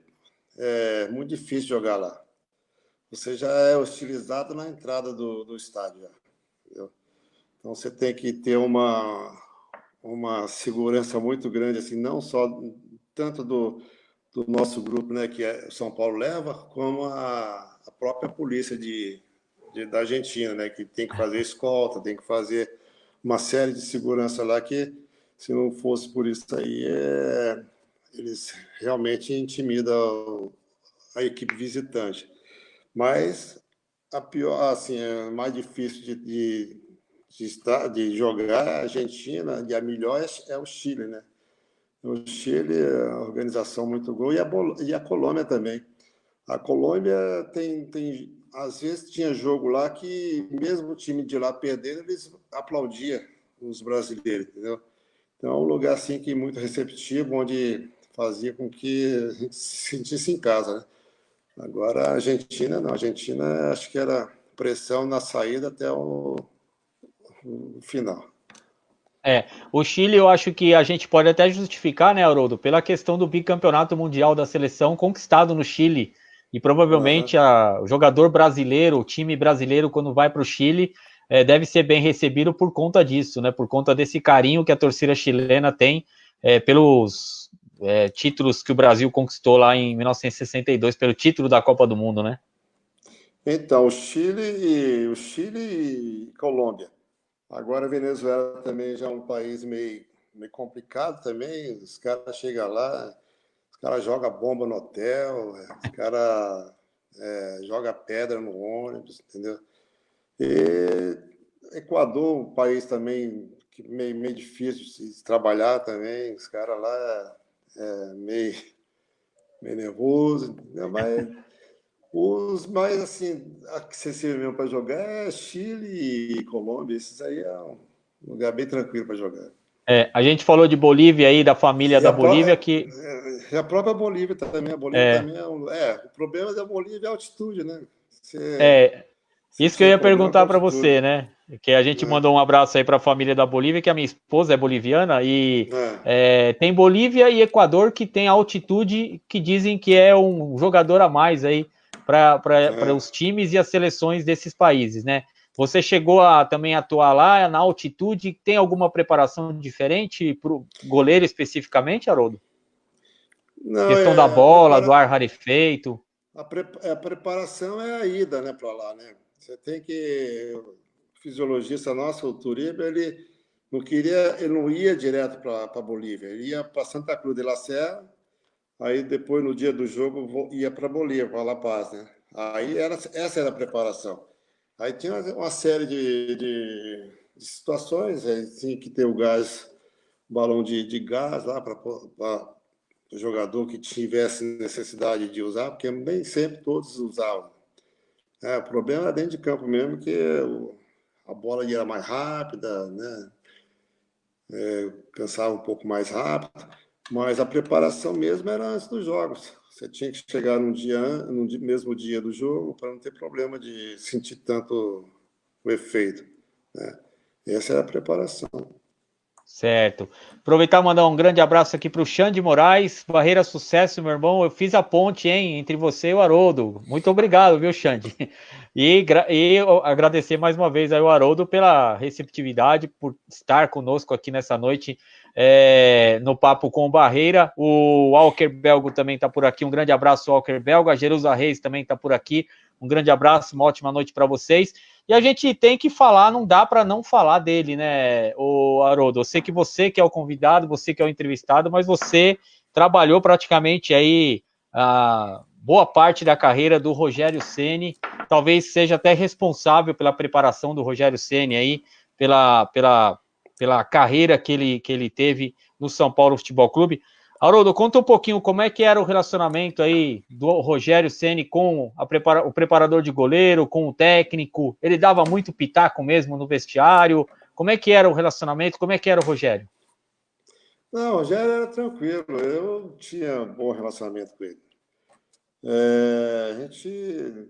é muito difícil jogar lá. Você já é hostilizado na entrada do estádio. Já, entendeu? Então você tem que ter uma segurança muito grande, assim, não só tanto do nosso grupo, né, que o São Paulo leva, como a própria polícia da Argentina, né, que tem que fazer escolta, tem que fazer uma série de segurança lá que, se não fosse por isso aí, eles realmente intimidam a equipe visitante. Mas a pior, assim, é mais difícil de jogar a Argentina, e a melhor é o Chile, né? O Chile é uma organização muito boa, e a Colômbia também. A Colômbia às vezes tinha jogo lá que, mesmo o time de lá perdendo, eles aplaudiam os brasileiros, entendeu? Então é um lugar assim que muito receptivo, onde fazia com que a gente se sentisse em casa, né? Agora a Argentina não, a Argentina acho que era pressão na saída até o final. O Chile eu acho que a gente pode até justificar, né, Haroldo, pela questão do bicampeonato mundial da seleção conquistado no Chile, e provavelmente o jogador brasileiro, o time brasileiro, quando vai para o Chile, deve ser bem recebido por conta disso, né, por conta desse carinho que a torcida chilena tem pelos títulos que o Brasil conquistou lá em 1962, pelo título da Copa do Mundo, né? Então, o Chile e Colômbia. Agora a Venezuela também já é um país meio complicado também. Os caras chegam lá, os caras jogam bomba no hotel, os caras jogam pedra no ônibus, entendeu? E Equador, um país também que meio difícil de trabalhar também. Os caras lá meio nervoso, entendeu? Mas os mais assim, acessíveis mesmo para jogar é Chile e Colômbia. Esses aí é um lugar bem tranquilo para jogar. A gente falou de Bolívia aí, da família da Bolívia, que... a própria Bolívia também. A Bolívia também o problema da Bolívia é a altitude, né? Isso que eu ia perguntar para você, né? Que a gente mandou um abraço aí para a família da Bolívia, que a minha esposa é boliviana, e tem Bolívia e Equador que tem altitude, que dizem que é um jogador a mais aí para os times e as seleções desses países, né? Você chegou a também atuar lá na altitude, tem alguma preparação diferente para o goleiro especificamente, Haroldo? Não, questão da bola, do ar rarefeito. A preparação é a ida, né, para lá, né? Você tem que... O fisiologista nosso, o Turiba, ele não ia direto para Bolívia, ele ia para Santa Cruz de la Serra, aí depois, no dia do jogo, ia para Bolívia, para La Paz, né? Aí essa era a preparação. Aí tinha uma série de situações, aí tinha que ter o balão de gás lá para o jogador que tivesse necessidade de usar, porque nem sempre todos usavam. O problema era dentro de campo mesmo, que a bola ia mais rápida, né? Cansava um pouco mais rápido, mas a preparação mesmo era antes dos jogos. Você tinha que chegar no mesmo dia do jogo para não ter problema de sentir tanto o efeito, né? Essa é a preparação. Certo. Aproveitar e mandar um grande abraço aqui para o Xande Moraes. Barreira, sucesso, meu irmão. Eu fiz a ponte, hein, entre você e o Haroldo. Muito obrigado, viu, Xande? E agradecer mais uma vez aí o Haroldo pela receptividade, por estar conosco aqui nessa noite no Papo com o Barreira. O Walker Belgo também está por aqui. Um grande abraço, Walker Belgo. A Jerusa Reis também está por aqui. Um grande abraço, uma ótima noite para vocês. E a gente tem que falar, não dá para não falar dele, né, o Haroldo? Eu sei que você que é o convidado, você que é o entrevistado, mas você trabalhou praticamente aí boa parte da carreira do Rogério Ceni, talvez seja até responsável pela preparação do Rogério Ceni aí, pela pela carreira que ele teve no São Paulo Futebol Clube. Haroldo, conta um pouquinho como é que era o relacionamento aí do Rogério Ceni com o preparador de goleiro, com o técnico. Ele dava muito pitaco mesmo no vestiário. Como é que era o relacionamento? Como é que era o Rogério? Não, o Rogério era tranquilo. Eu tinha um bom relacionamento com ele. A gente,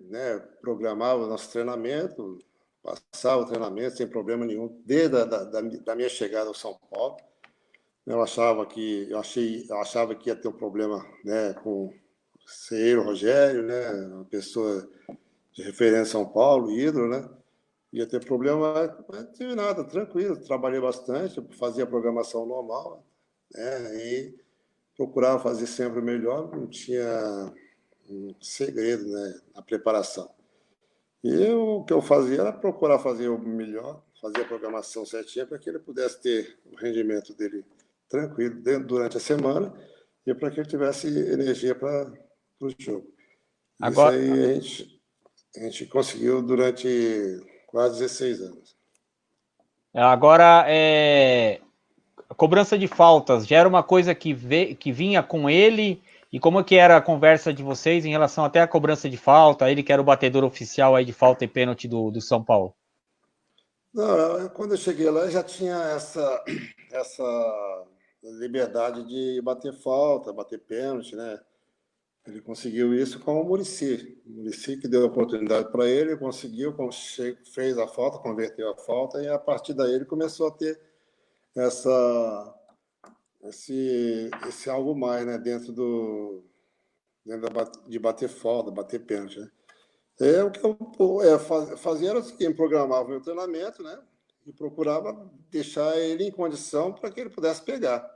né, programava o nosso treinamento, passava o treinamento sem problema nenhum, desde da minha chegada ao São Paulo. Eu achava que ia ter um problema, né, com ser o Rogério, né, uma pessoa de referência em São Paulo, ídolo, né? Ia ter problema, mas não tive nada, tranquilo. Trabalhei bastante, fazia a programação normal, né? E procurava fazer sempre o melhor, não tinha um segredo, né, na preparação. E o que eu fazia era procurar fazer o melhor, fazer a programação certinha para que ele pudesse ter o rendimento dele tranquilo durante a semana e para que ele tivesse energia para o jogo. Isso Agora, aí a gente conseguiu durante quase 16 anos. agora a cobrança de faltas já era uma coisa que vinha com ele. E como que era a conversa de vocês em relação até à cobrança de falta? Ele que era o batedor oficial aí de falta e pênalti do São Paulo. Não, quando eu cheguei lá, já tinha essa liberdade de bater falta, bater pênalti, né? Ele conseguiu isso com o Muricy. O Muricy que deu a oportunidade para ele, conseguiu, fez a falta, converteu a falta, e a partir daí ele começou a ter esse algo mais, né? Dentro de bater falta, bater pênalti, né? O que eu fazia era o seguinte: programava o meu treinamento, né? E procurava deixar ele em condição para que ele pudesse pegar.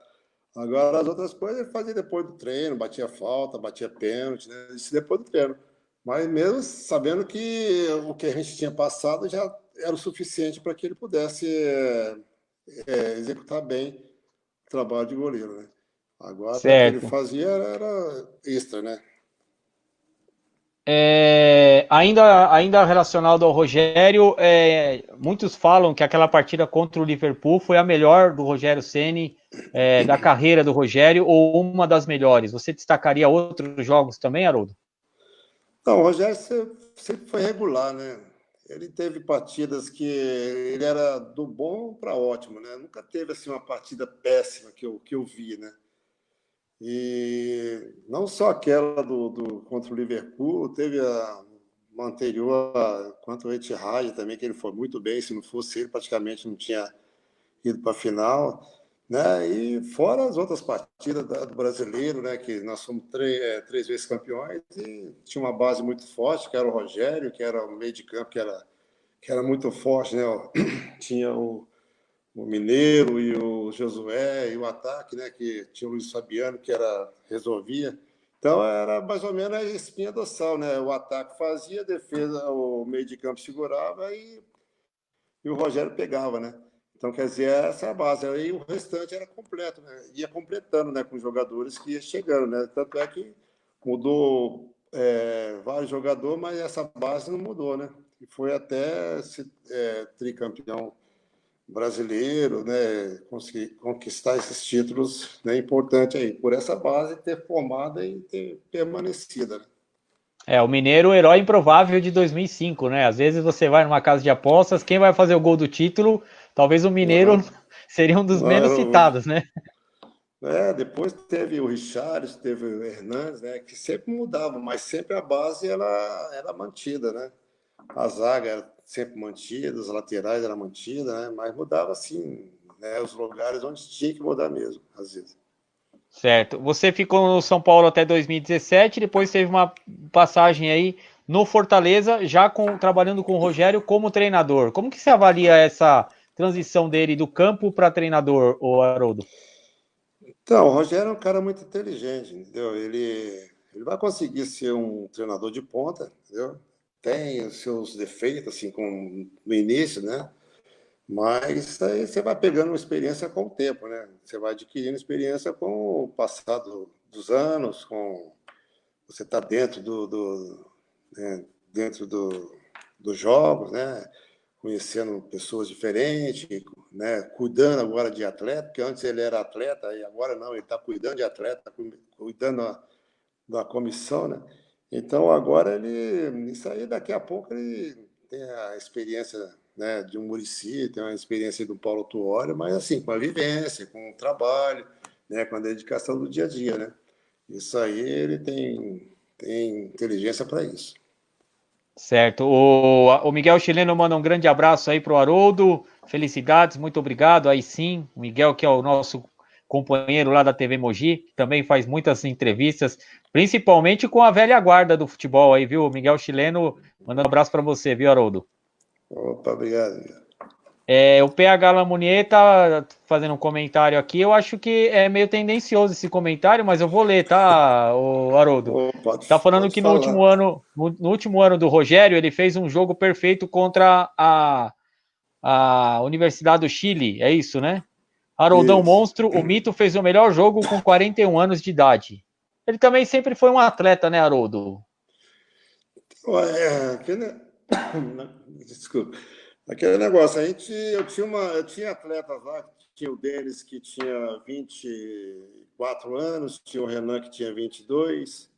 Agora, as outras coisas ele fazia depois do treino, batia falta, batia pênalti, né? Isso depois do treino. Mas mesmo sabendo que o que a gente tinha passado já era o suficiente para que ele pudesse executar bem o trabalho de goleiro, né? Agora, o que ele Certo. fazia era extra, né? Ainda relacionado ao Rogério, muitos falam que aquela partida contra o Liverpool foi a melhor do Rogério Ceni, da carreira do Rogério, ou uma das melhores. Você destacaria outros jogos também, Haroldo? Não, o Rogério sempre foi regular, né? Ele teve partidas que ele era do bom para ótimo, né? Nunca teve assim uma partida péssima que eu vi, né? E não só aquela contra o Liverpool, teve uma anterior contra o Etihad também, que ele foi muito bem. Se não fosse ele, praticamente não tinha ido para a final, né? E fora as outras partidas do brasileiro, né? Que nós somos três vezes campeões e tinha uma base muito forte, que era o Rogério, que era o meio de campo, que era muito forte, né? Tinha o Mineiro e o Josué e o ataque, né? Que tinha o Luiz Fabiano, que resolvia. Então era mais ou menos a espinha dorsal, né? O ataque fazia, a defesa, o meio de campo segurava e o Rogério pegava, né? Então, quer dizer, essa é a base. Aí o restante era completo, né? Ia completando, né, com os jogadores que ia chegando, né? Tanto é que mudou vários jogadores, mas essa base não mudou, né? E foi até tricampeão brasileiro, né? Conseguir conquistar esses títulos, né? Importante aí, por essa base ter formada e ter permanecida, né? O Mineiro, o herói improvável de 2005, né? Às vezes você vai numa casa de apostas, quem vai fazer o gol do título, talvez o Mineiro seria um dos menos citados, né? Depois teve o Richarlison, teve o Hernandes, né? Que sempre mudavam, mas sempre a base era mantida, né? A zaga era sempre mantida, os laterais eram mantidas, né? Mas mudava assim, né? Os lugares onde tinha que mudar mesmo, às vezes. Certo. Você ficou no São Paulo até 2017, depois teve uma passagem aí no Fortaleza, já trabalhando com o Rogério como treinador. Como que você avalia essa transição dele do campo para treinador, o Haroldo? Então, o Rogério é um cara muito inteligente, entendeu? Ele vai conseguir ser um treinador de ponta, entendeu? Tem os seus defeitos, assim, no início, né? Mas aí você vai pegando uma experiência com o tempo, né? Você vai adquirindo experiência com o passado dos anos, com você está dentro dentro dos jogos, né? Conhecendo pessoas diferentes, né, cuidando agora de atleta, porque antes ele era atleta e agora não, ele está cuidando de atleta, cuidando da comissão, né? Então agora isso aí daqui a pouco ele tem a experiência, né, de um Muricy, tem a experiência do Paulo Tuori, mas assim, com a vivência, com o trabalho, né, com a dedicação do dia a dia, né? Isso aí ele tem inteligência para isso. Certo. O Miguel Chileno manda um grande abraço aí para o Haroldo. Felicidades, muito obrigado. Aí sim, o Miguel, que é o nosso companheiro lá da TV Mogi, que também faz muitas entrevistas, principalmente com a velha guarda do futebol aí, viu? O Miguel Chileno, mandando um abraço para você, viu, Haroldo? Opa, obrigado. O PH Lamounier tá fazendo um comentário aqui. Eu acho que é meio tendencioso esse comentário, mas eu vou ler, tá, o Haroldo? Tá falando que no último ano do Rogério, ele fez um jogo perfeito contra a Universidade do Chile. É isso, né? Haroldão Monstro, o Mito fez o melhor jogo com 41 anos de idade. Ele também sempre foi um atleta, né, Haroldo? Desculpa. Aquele negócio, eu tinha atletas lá, tinha o Denis que tinha 24 anos, tinha o Renan que tinha 22,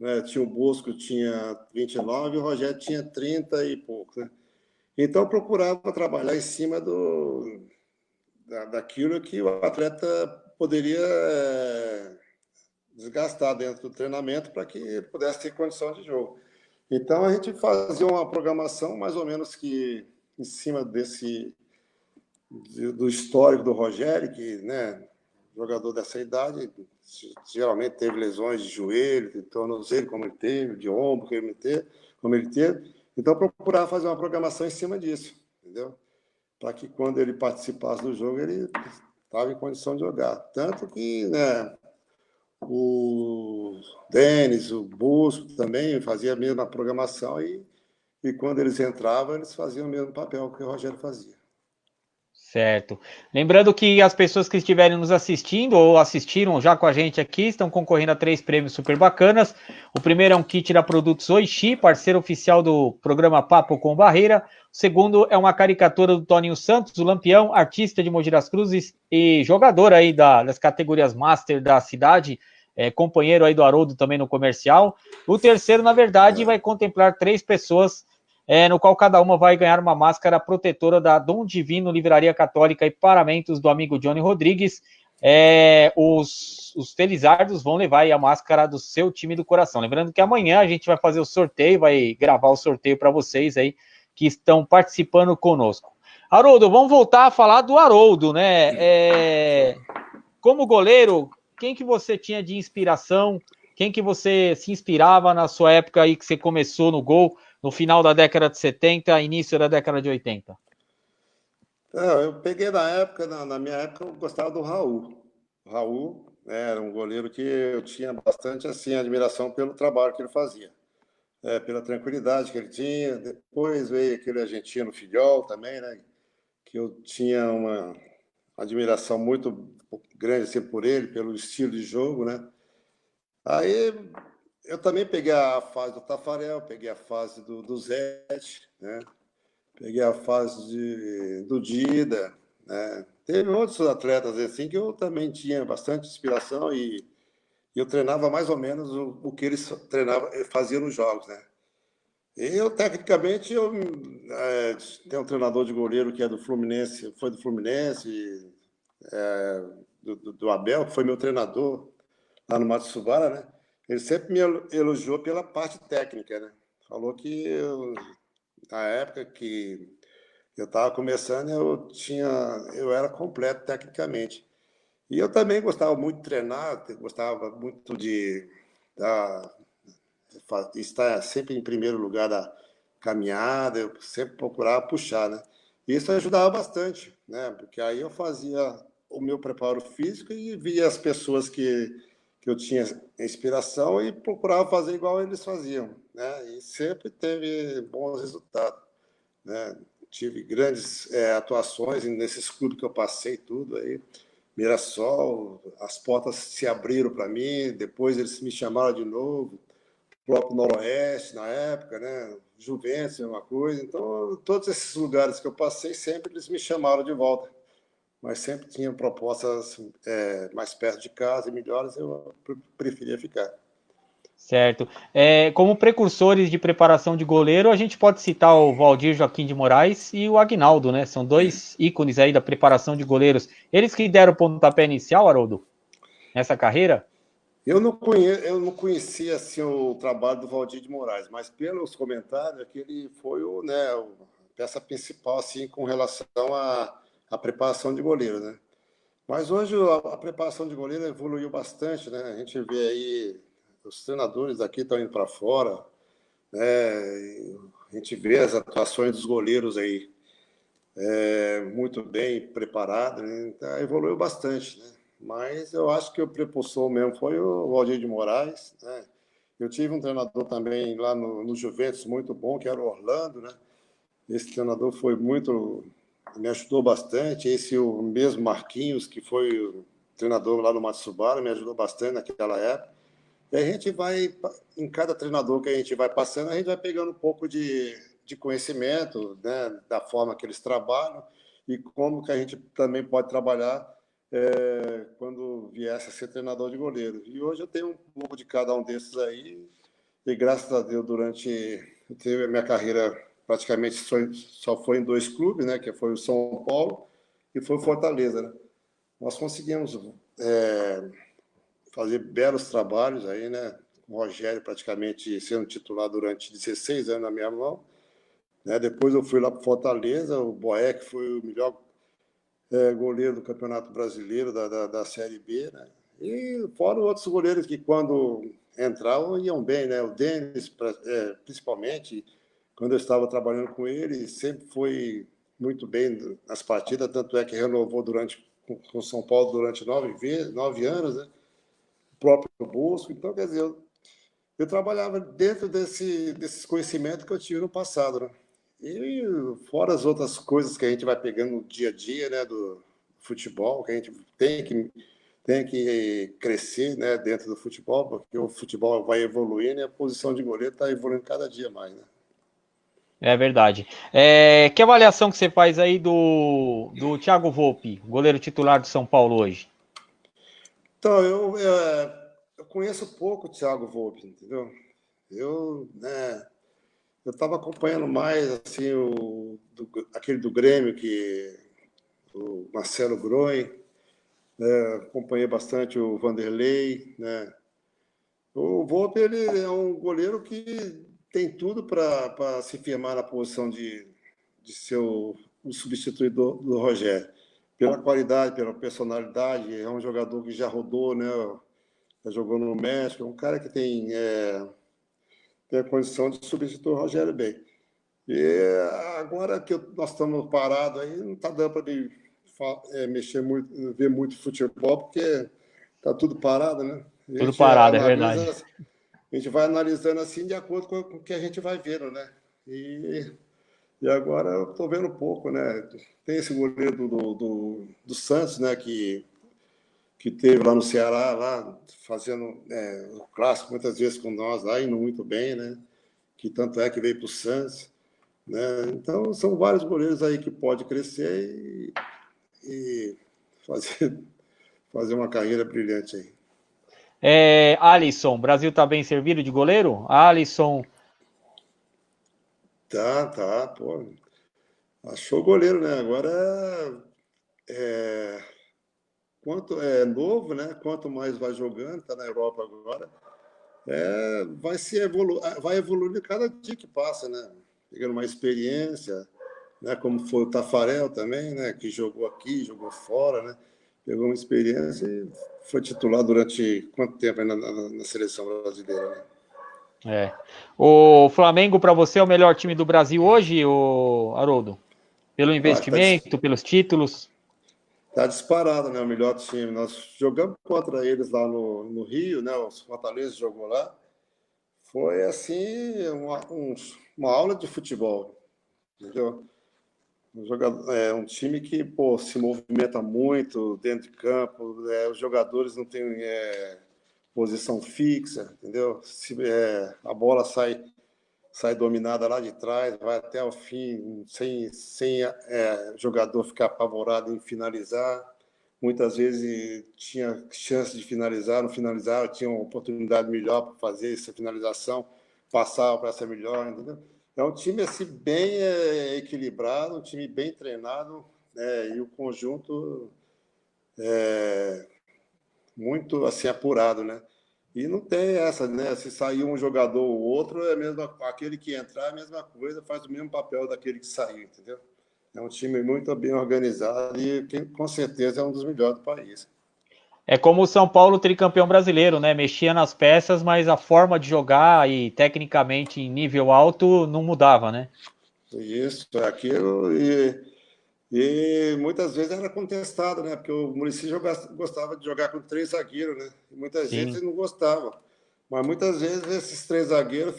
né? Tinha o Bosco que tinha 29 e o Rogério tinha 30 e pouco, né? Então eu procurava trabalhar em cima daquilo que o atleta poderia desgastar dentro do treinamento para que ele pudesse ter condição de jogo. Então a gente fazia uma programação mais ou menos que em cima do histórico do Rogério, que, né, jogador dessa idade, geralmente teve lesões de joelho, de tornozelo, como ele teve, de ombro, como ele teve. Então, procurar fazer uma programação em cima disso, entendeu? Para que quando ele participasse do jogo, ele estava em condição de jogar. Tanto que, né, o Denis, o Busco também fazia a mesma programação e quando eles entravam, eles faziam o mesmo papel que o Rogério fazia. Certo. Lembrando que as pessoas que estiverem nos assistindo ou assistiram já com a gente aqui estão concorrendo a 3 prêmios super bacanas. O primeiro é um kit da Produtos Oishi, parceiro oficial do programa Papo com Barreira. O segundo é uma caricatura do Toninho Santos, o Lampião, artista de Mogi das Cruzes e jogador aí das categorias Master da cidade, companheiro aí do Haroldo também no comercial. O terceiro, na verdade, vai contemplar 3 pessoas, no qual cada uma vai ganhar uma máscara protetora da Dom Divino Livraria Católica e Paramentos do amigo Johnny Rodrigues. Os felizardos vão levar aí a máscara do seu time do coração. Lembrando que amanhã a gente vai fazer o sorteio, vai gravar o sorteio para vocês aí que estão participando conosco. Haroldo, vamos voltar a falar do Haroldo, né? Como goleiro, quem que você tinha de inspiração? Quem que você se inspirava na sua época aí que você começou no gol? No final da década de 70, início da década de 80? Eu peguei na minha época, eu gostava do Raul. O Raul, né, era um goleiro que eu tinha bastante assim, admiração pelo trabalho que ele fazia, pela tranquilidade que ele tinha. Depois veio aquele argentino Filhol também, né, que eu tinha uma admiração muito grande assim, por ele, pelo estilo de jogo, né. Aí eu também peguei a fase do Tafarel, peguei a fase do Zete, né? Peguei a fase do Dida, né? Teve outros atletas assim que eu também tinha bastante inspiração e eu treinava mais ou menos o que eles faziam nos jogos, né? Eu, tecnicamente, tenho um treinador de goleiro que é do Fluminense, foi do Fluminense, do Abel, que foi meu treinador lá no Matsubara, né? Ele sempre me elogiou pela parte técnica, né? Falou que na época que eu estava começando, eu era completo tecnicamente. E eu também gostava muito de treinar, gostava muito de estar sempre em primeiro lugar da caminhada, eu sempre procurava puxar, né? E isso ajudava bastante, né? Porque aí eu fazia o meu preparo físico e via as pessoas que eu tinha inspiração e procurava fazer igual eles faziam, né? E sempre teve bons resultados, né? Tive grandes atuações nesses clubes que eu passei tudo aí. Mirassol, as portas se abriram para mim, depois eles me chamaram de novo, o próprio Noroeste na época, né? Juventus, uma coisa. Então, todos esses lugares que eu passei, sempre eles me chamaram de volta mas sempre tinha propostas mais perto de casa e melhores, eu preferia ficar. Certo. Como precursores de preparação de goleiro, a gente pode citar o Valdir Joaquim de Moraes e o Aguinaldo, né? São dois ícones aí da preparação de goleiros. Eles que deram o pontapé inicial, Haroldo, nessa carreira? Eu não conhecia assim, o trabalho do Valdir de Moraes, mas pelos comentários é que ele foi a peça principal assim, com relação à preparação de goleiro, né? Mas hoje a preparação de goleiro evoluiu bastante, né? A gente vê aí os treinadores aqui estão indo para fora, né? A gente vê as atuações dos goleiros aí muito bem preparados, né? Então, evoluiu bastante, né? Mas eu acho que o prepulsor mesmo foi o Valdir de Moraes, né? Eu tive um treinador também lá no Juventus muito bom, que era o Orlando, né? Esse treinador me ajudou bastante. O mesmo Marquinhos, que foi o treinador lá no Matsubara, me ajudou bastante naquela época. E a gente vai, em cada treinador que a gente vai passando, a gente vai pegando um pouco de conhecimento, né, da forma que eles trabalham e como que a gente também pode trabalhar quando viesse a ser treinador de goleiro. E hoje eu tenho um pouco de cada um desses aí, e graças a Deus, eu tive a minha carreira praticamente só foi em 2 clubes, né, que foi o São Paulo e foi o Fortaleza, né? Nós conseguimos fazer belos trabalhos aí, né? O Rogério praticamente sendo titular durante 16 anos na minha mão, né? Depois eu fui lá para Fortaleza, o Boeck foi o melhor goleiro do Campeonato Brasileiro da Série B, né? E fora outros goleiros que quando entravam iam bem, né? O Denis, principalmente, quando eu estava trabalhando com ele, sempre foi muito bem nas partidas, tanto é que renovou com o São Paulo durante 9 anos, né? O próprio Bosco. Então, quer dizer, eu trabalhava dentro desses conhecimentos que eu tive no passado, né? E fora as outras coisas que a gente vai pegando no dia a dia, né, do futebol, que a gente tem que crescer, né, dentro do futebol, porque o futebol vai evoluindo e a posição de goleiro está evoluindo cada dia mais, né? É verdade. Que avaliação que você faz aí do Thiago Volpi, goleiro titular do São Paulo hoje? Então, eu conheço pouco o Thiago Volpi, entendeu? Eu estava acompanhando mais assim aquele do Grêmio, o Marcelo Groen, acompanhei bastante o Vanderlei, né? O Volpi, ele é um goleiro que tem tudo para se firmar na posição de ser o substituidor do Rogério. Pela qualidade, pela personalidade, é um jogador que já rodou, né? Já jogou no México, é um cara que tem a condição de substituir o Rogério bem. E agora que nós estamos parados aí, não está dando para mexer muito, ver muito futebol, porque está tudo parado, né? Tudo parado, é verdade. A gente vai analisando assim de acordo com o que a gente vai vendo, né? E agora eu estou vendo pouco, né? Tem esse goleiro do Santos, né? Que teve lá no Ceará, lá fazendo o clássico muitas vezes com nós, lá indo muito bem, né? Que tanto é que veio para o Santos, né? Então são vários goleiros aí que pode crescer e fazer uma carreira brilhante aí. Alisson, Brasil tá bem servido de goleiro? Alisson. Tá, pô. Achou o goleiro, né? Agora, quanto é novo, né? Quanto mais vai jogando, tá na Europa agora, vai evoluindo cada dia que passa, né? Pegando mais experiência, né? Como foi o Tafarel também, né? Que jogou aqui, jogou fora, né? Pegou uma experiência e foi titular durante quanto tempo aí na seleção brasileira, né? O Flamengo, para você, é o melhor time do Brasil hoje, Haroldo? Pelo investimento, pelos títulos? Tá disparado, né? O melhor time. Nós jogamos contra eles lá no Rio, né? Os Fortaleza jogou lá. Foi, assim, uma aula de futebol, entendeu? Um time que, pô, se movimenta muito dentro de campo, os jogadores não têm posição fixa, entendeu? A bola sai sai dominada lá de trás, vai até o fim, sem jogador ficar apavorado em finalizar. Muitas vezes tinha chance de finalizar, não finalizava, tinha uma oportunidade melhor para fazer essa finalização, passava para ser melhor, entendeu? É um time assim, bem equilibrado, um time bem treinado, e o conjunto muito assim, apurado, né? E não tem essa, né? Se sair um jogador ou outro, aquele que entrar é a mesma coisa, faz o mesmo papel daquele que saiu, entendeu? É um time muito bem organizado e que, com certeza, é um dos melhores do país. É como o São Paulo tricampeão brasileiro, né? Mexia nas peças, mas a forma de jogar e tecnicamente em nível alto não mudava, né? Isso, aquilo. E muitas vezes era contestado, né? Porque o Muricy gostava de jogar com 3 zagueiros, né? E muita gente não gostava. Mas muitas vezes esses 3 zagueiros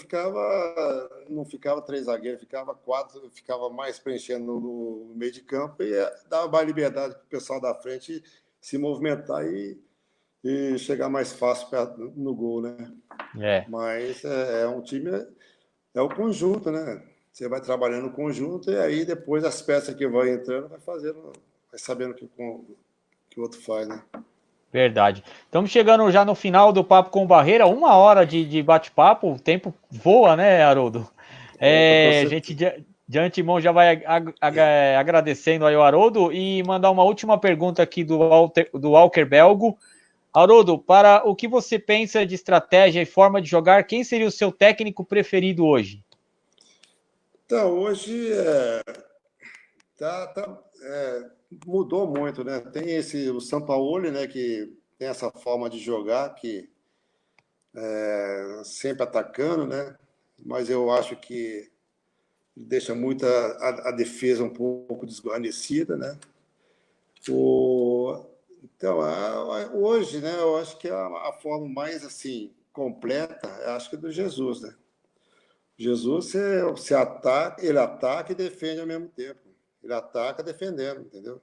não ficava 3 zagueiros, ficava 4, ficava mais preenchendo no meio de campo e dava mais liberdade para o pessoal da frente se movimentar e chegar mais fácil no gol, né? Mas é um time, é o conjunto, né? Você vai trabalhando no conjunto e aí depois as peças que vão entrando vai sabendo o que o outro faz, né? Verdade. Estamos chegando já no final do Papo com Barreira, 1 hora de bate-papo, o tempo voa, né, Haroldo? A gente de antemão já vai agradecendo aí o Haroldo e mandar uma última pergunta aqui do Walker Belgo. Haroldo, para o que você pensa de estratégia e forma de jogar, quem seria o seu técnico preferido hoje? Então, hoje mudou muito, né? Tem o Sampaoli, né, que tem essa forma de jogar, que sempre atacando, né? Mas eu acho que deixa muito a defesa um pouco desguarnecida, né? Então, hoje, né, eu acho que a forma mais assim completa, acho que é do Jesus, né? Jesus, ele ataca e defende ao mesmo tempo. Ele ataca defendendo, entendeu?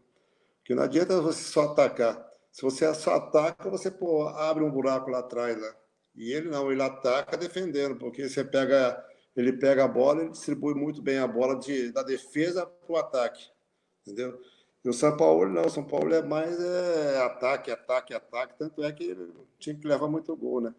Porque não adianta você só atacar. Se você só ataca, você abre um buraco lá atrás. Né? E ele não, ele ataca defendendo, porque ele pega a bola e distribui muito bem a bola da defesa para o ataque, entendeu? E o São Paulo não, o São Paulo é mais ataque, tanto é que o time que leva muito gol, né?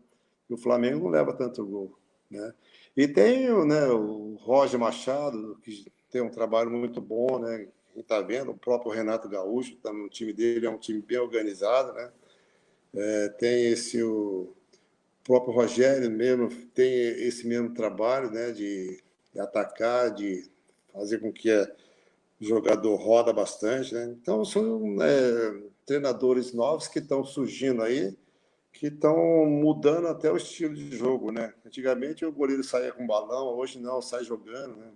E o Flamengo não leva tanto gol, né? E tem, né, o Roger Machado, que tem um trabalho muito bom, né? A gente está vendo, o próprio Renato Gaúcho, tá no time dele, é um time bem organizado, né? Tem o próprio Rogério mesmo, tem esse mesmo trabalho, né? De atacar, de fazer com que o jogador roda bastante, né? Então, são treinadores novos que estão surgindo aí, que estão mudando até o estilo de jogo, né? Antigamente o goleiro saía com balão, hoje não, sai jogando, né?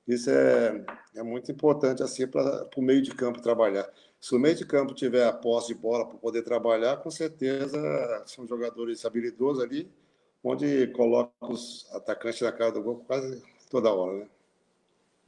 Isso é muito importante assim para o meio de campo trabalhar. Se o meio de campo tiver a posse de bola para poder trabalhar, com certeza são jogadores habilidosos ali, onde coloca os atacantes na cara do gol quase toda hora, né?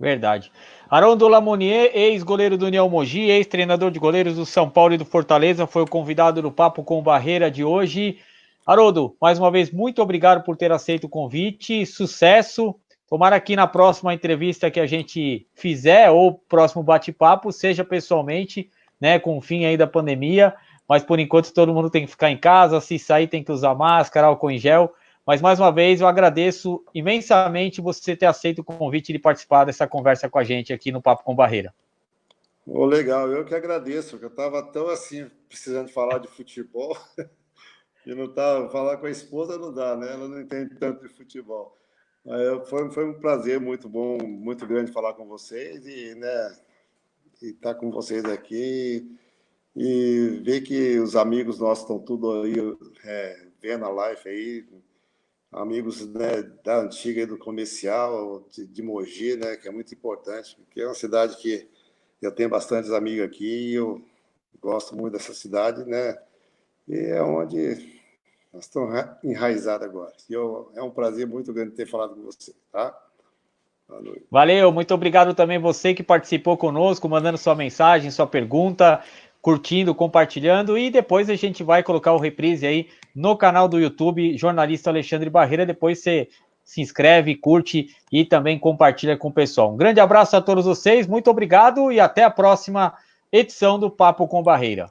Verdade. Haroldo Lamonier, ex-goleiro do União Mogi, ex-treinador de goleiros do São Paulo e do Fortaleza, foi o convidado do Papo com Barreira de hoje. Haroldo, mais uma vez, muito obrigado por ter aceito o convite, sucesso. Tomara que na próxima entrevista que a gente fizer, ou próximo bate-papo, seja pessoalmente, né, com o fim aí da pandemia, mas por enquanto todo mundo tem que ficar em casa, se sair tem que usar máscara, álcool em gel. Mas, mais uma vez, eu agradeço imensamente você ter aceito o convite de participar dessa conversa com a gente aqui no Papo com Barreira. Legal, eu que agradeço, porque eu estava tão assim, precisando falar de futebol, e não estava, falar com a esposa não dá, né? Ela não entende tanto de futebol. Mas foi um prazer muito bom, muito grande falar com vocês e, né, estar com vocês aqui e ver que os amigos nossos estão tudo aí vendo a live aí, amigos, né, da antiga do comercial, de Mogi, né, que é muito importante, porque é uma cidade que eu tenho bastantes amigos aqui e eu gosto muito dessa cidade, né, e é onde nós estamos enraizados agora. E é um prazer muito grande ter falado com você, tá? Valeu, muito obrigado também você que participou conosco, mandando sua mensagem, sua pergunta, curtindo, compartilhando, e depois a gente vai colocar o reprise aí no canal do YouTube, jornalista Alexandre Barreira. Depois você se inscreve, curte e também compartilha com o pessoal. Um grande abraço a todos vocês, muito obrigado e até a próxima edição do Papo com Barreira.